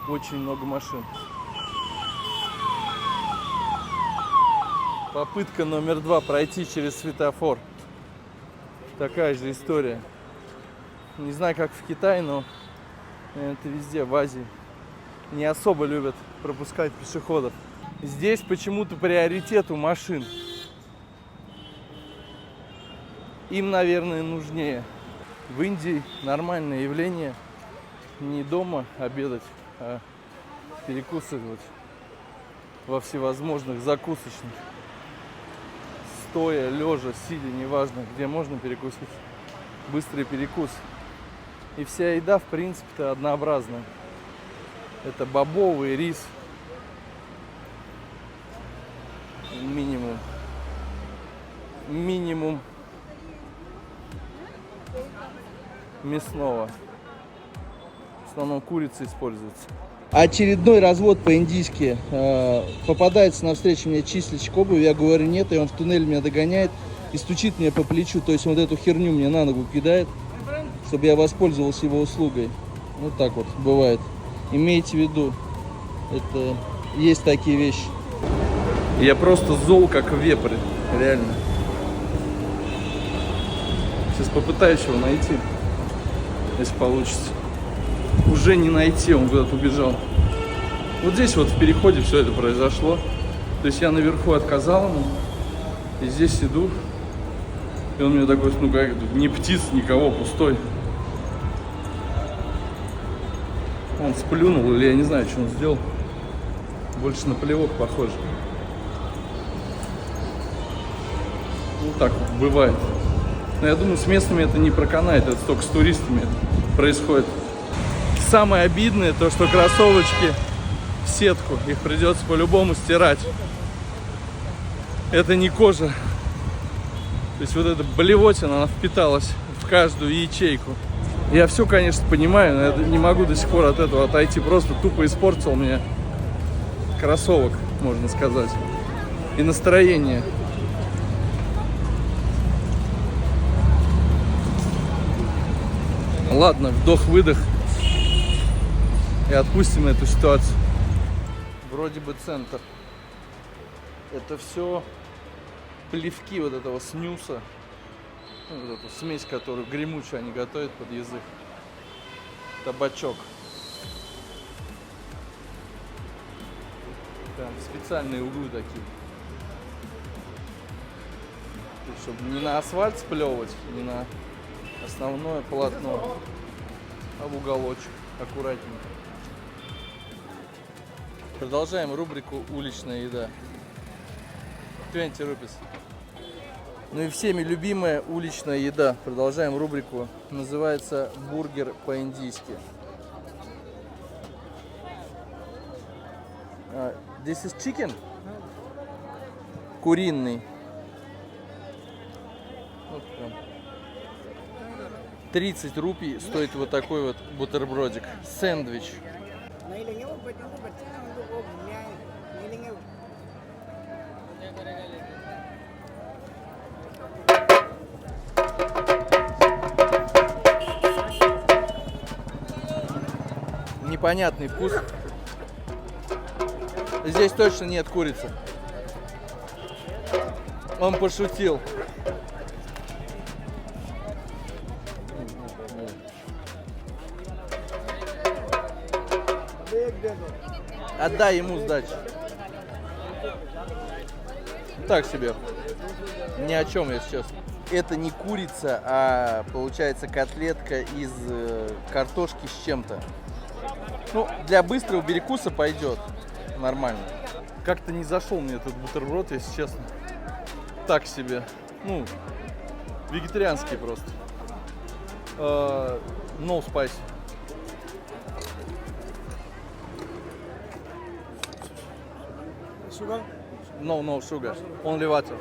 Очень много машин. Попытка номер 2 пройти через светофор. Такая же история. Не знаю, как в Китае, но это везде, в Азии. Не особо любят пропускать пешеходов. Здесь почему-то приоритет у машин. Им, наверное, нужнее. В Индии нормальное явление. Не дома обедать, а перекусывать во всевозможных закусочных. Стоя, лежа, сидя, неважно, где можно перекусить. Быстрый перекус. И вся еда, в принципе-то, однообразная. Это бобовый рис. Минимум мясного. В основном курица используется. Очередной развод по-индийски. Попадается навстречу мне чистильщик обуви, я говорю нет, и он в туннеле меня догоняет и стучит мне по плечу, то есть вот эту херню мне на ногу кидает, чтобы я воспользовался его услугой. Вот так вот бывает. Имейте в виду, это есть такие вещи. Я просто зол, как вепрь, реально. Сейчас попытаюсь его найти, если получится. Уже не найти, он куда-то убежал. Вот здесь вот в переходе все это произошло. То есть я наверху отказал ему, и здесь иду. И он мне такой, ну как, тут ни птиц, никого, пустой. Он сплюнул, или я не знаю, что он сделал. Больше на плевок похоже. Ну так вот бывает. Но я думаю, с местными это не проканает, это только с туристами происходит. Самое обидное то, что кроссовочки в сетку, их придется по-любому стирать. Это не кожа. То есть вот эта блевотина, она впиталась в каждую ячейку. Я все, конечно, понимаю, но я не могу до сих пор от этого отойти. Просто тупо испортил мне кроссовок, можно сказать. И настроение. Ладно, вдох-выдох. И отпустим эту ситуацию. Вроде бы центр. Это все плевки вот этого снюса. Ну, вот эту смесь, которую гремучую они готовят под язык. Табачок. Там специальные углы такие. Чтобы не на асфальт сплевывать, не на основное полотно, а в уголочек. Аккуратненько. Продолжаем рубрику «Уличная еда». 20 rupees. Ну и всеми любимая уличная еда. Продолжаем рубрику. Называется бургер по-индийски. This is chicken? Куриный. Вот прям. 30 рупий стоит вот такой вот бутербродик. Сэндвич. नहीं लेंगे वो बच्चों को बच्चे हैं उनको वो घूमने आए नहीं लेंगे वो Непонятный вкус. Здесь точно нет курицы. Он пошутил. Отдай ему сдачу. Так себе. Ни о чем, если честно. Это не курица, а получается котлетка из картошки с чем-то. Ну, для быстрого перекуса пойдет. Нормально. Как-то не зашел мне этот бутерброд, если честно. Так себе. Ну, вегетарианский просто. No spice. Sugar No sugar. Only water.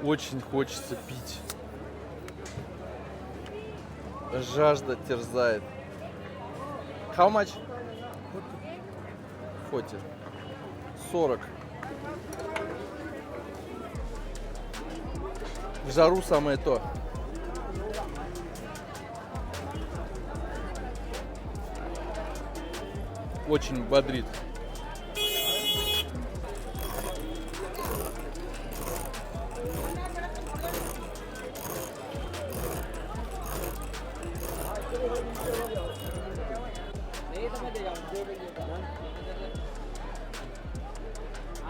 Очень хочется пить. Жажда терзает. How much? 40. В жару самое то. Очень бодрит.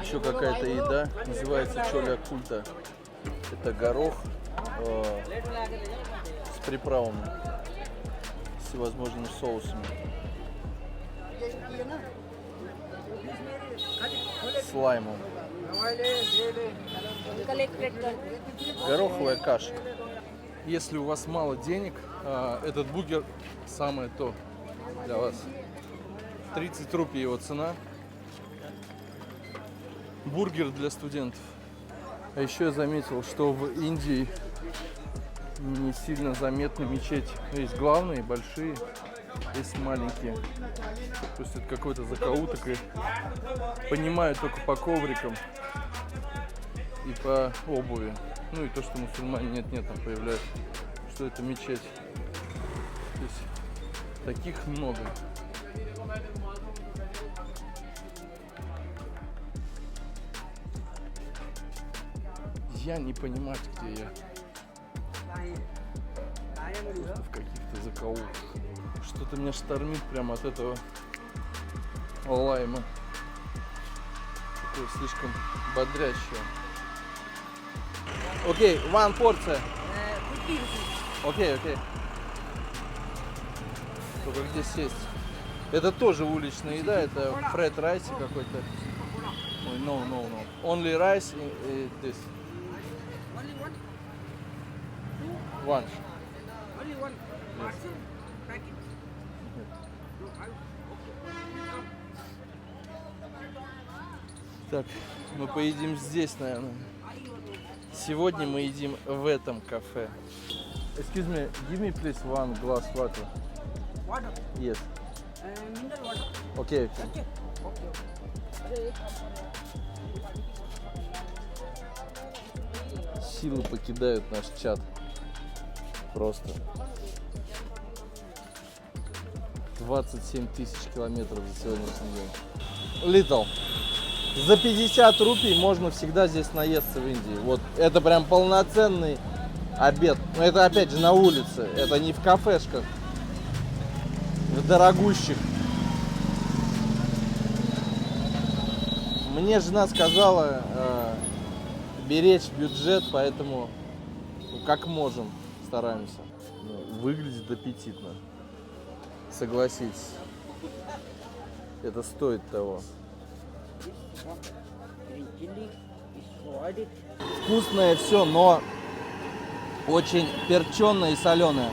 Еще какая-то еда, называется чоля культа. Это горох с приправами, с всевозможными соусами. С лаймом. Гороховая каша. Если у вас мало денег, этот бургер самое то для вас. 30 рупий его цена. Бургер для студентов. А еще я заметил, что в Индии не сильно заметны мечети. Есть главные, большие, есть маленькие. То есть это какой-то закоуток, и понимаю только по коврикам и по обуви. Ну и то, что мусульмане нет-нет там появляются, что это мечеть. Здесь таких много. Я не понимаю, где я. Просто в каких-то закоулках. Что-то меня штормит прямо от этого лайма. Такое слишком бодрящее. Окей, one порция. Окей. Только где сесть? Это тоже уличная еда, это фред райс какой-то. Ой, no. Only rice in this. One. Так, мы поедим здесь, наверное. Сегодня мы едим в этом кафе. Excuse me, give me please one glass water. Water? Yes. Mineral water. Okay. Силы покидают наш чат. Просто. 27 тысяч километров за сегодняшний день. Little. За 50 рупий можно всегда здесь наесться в Индии. Вот это прям полноценный обед. Но это опять же на улице. Это не в кафешках. В дорогущих. Мне жена сказала беречь бюджет, поэтому как можем стараемся. Выглядит аппетитно. Согласитесь. Это стоит того. green chili is provided. Вкусное все, но очень перченое и соленое.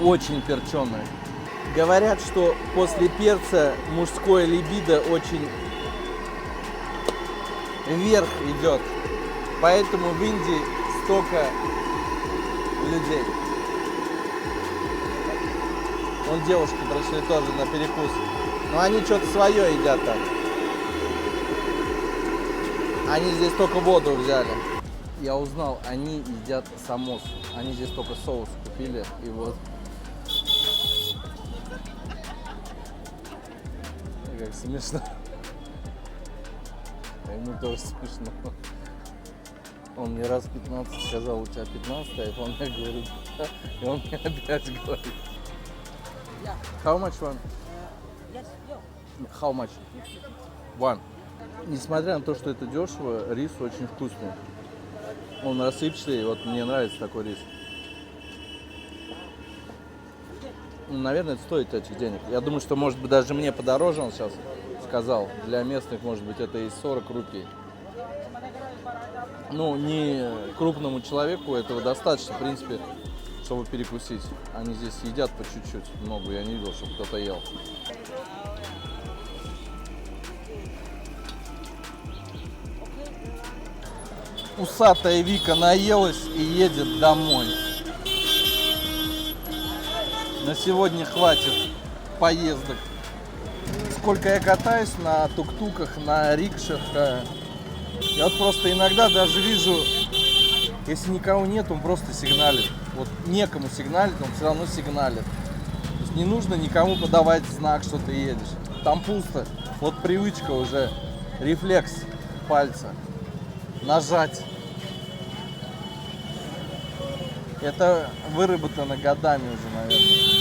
Очень перченое. Говорят, что после перца мужское либидо очень вверх идет. Поэтому в Индии столько людей. Вон девушки пришли тоже на перекус. Но они что-то свое едят там. Они здесь только воду взяли. Я узнал, они едят самосу. Они здесь только соус купили и вот. Как смешно. Ему тоже смешно. Он мне раз 15 сказал, у тебя 15 айфон, я говорю, да. И он мне опять говорит. How much one? How much? One. Несмотря на то, что это дешево, рис очень вкусный. Он рассыпчатый, вот мне нравится такой рис. Ну, наверное, это стоит этих денег. Я думаю, что, может быть, даже мне подороже он сейчас сказал. Для местных, может быть, это и 40 рупий. Ну, не крупному человеку этого достаточно, в принципе, чтобы перекусить. Они здесь едят по чуть-чуть, много я не видел, чтобы кто-то ел. Усатая Вика наелась и едет домой. На сегодня хватит поездок. Сколько я катаюсь на тук-туках, на рикшах. Я вот просто иногда даже вижу, если никого нет, он просто сигналит. Вот некому сигналит, он все равно сигналит. То есть не нужно никому подавать знак, что ты едешь. Там пусто. Вот привычка уже, рефлекс пальца. Нажать. Это выработано годами уже, наверное.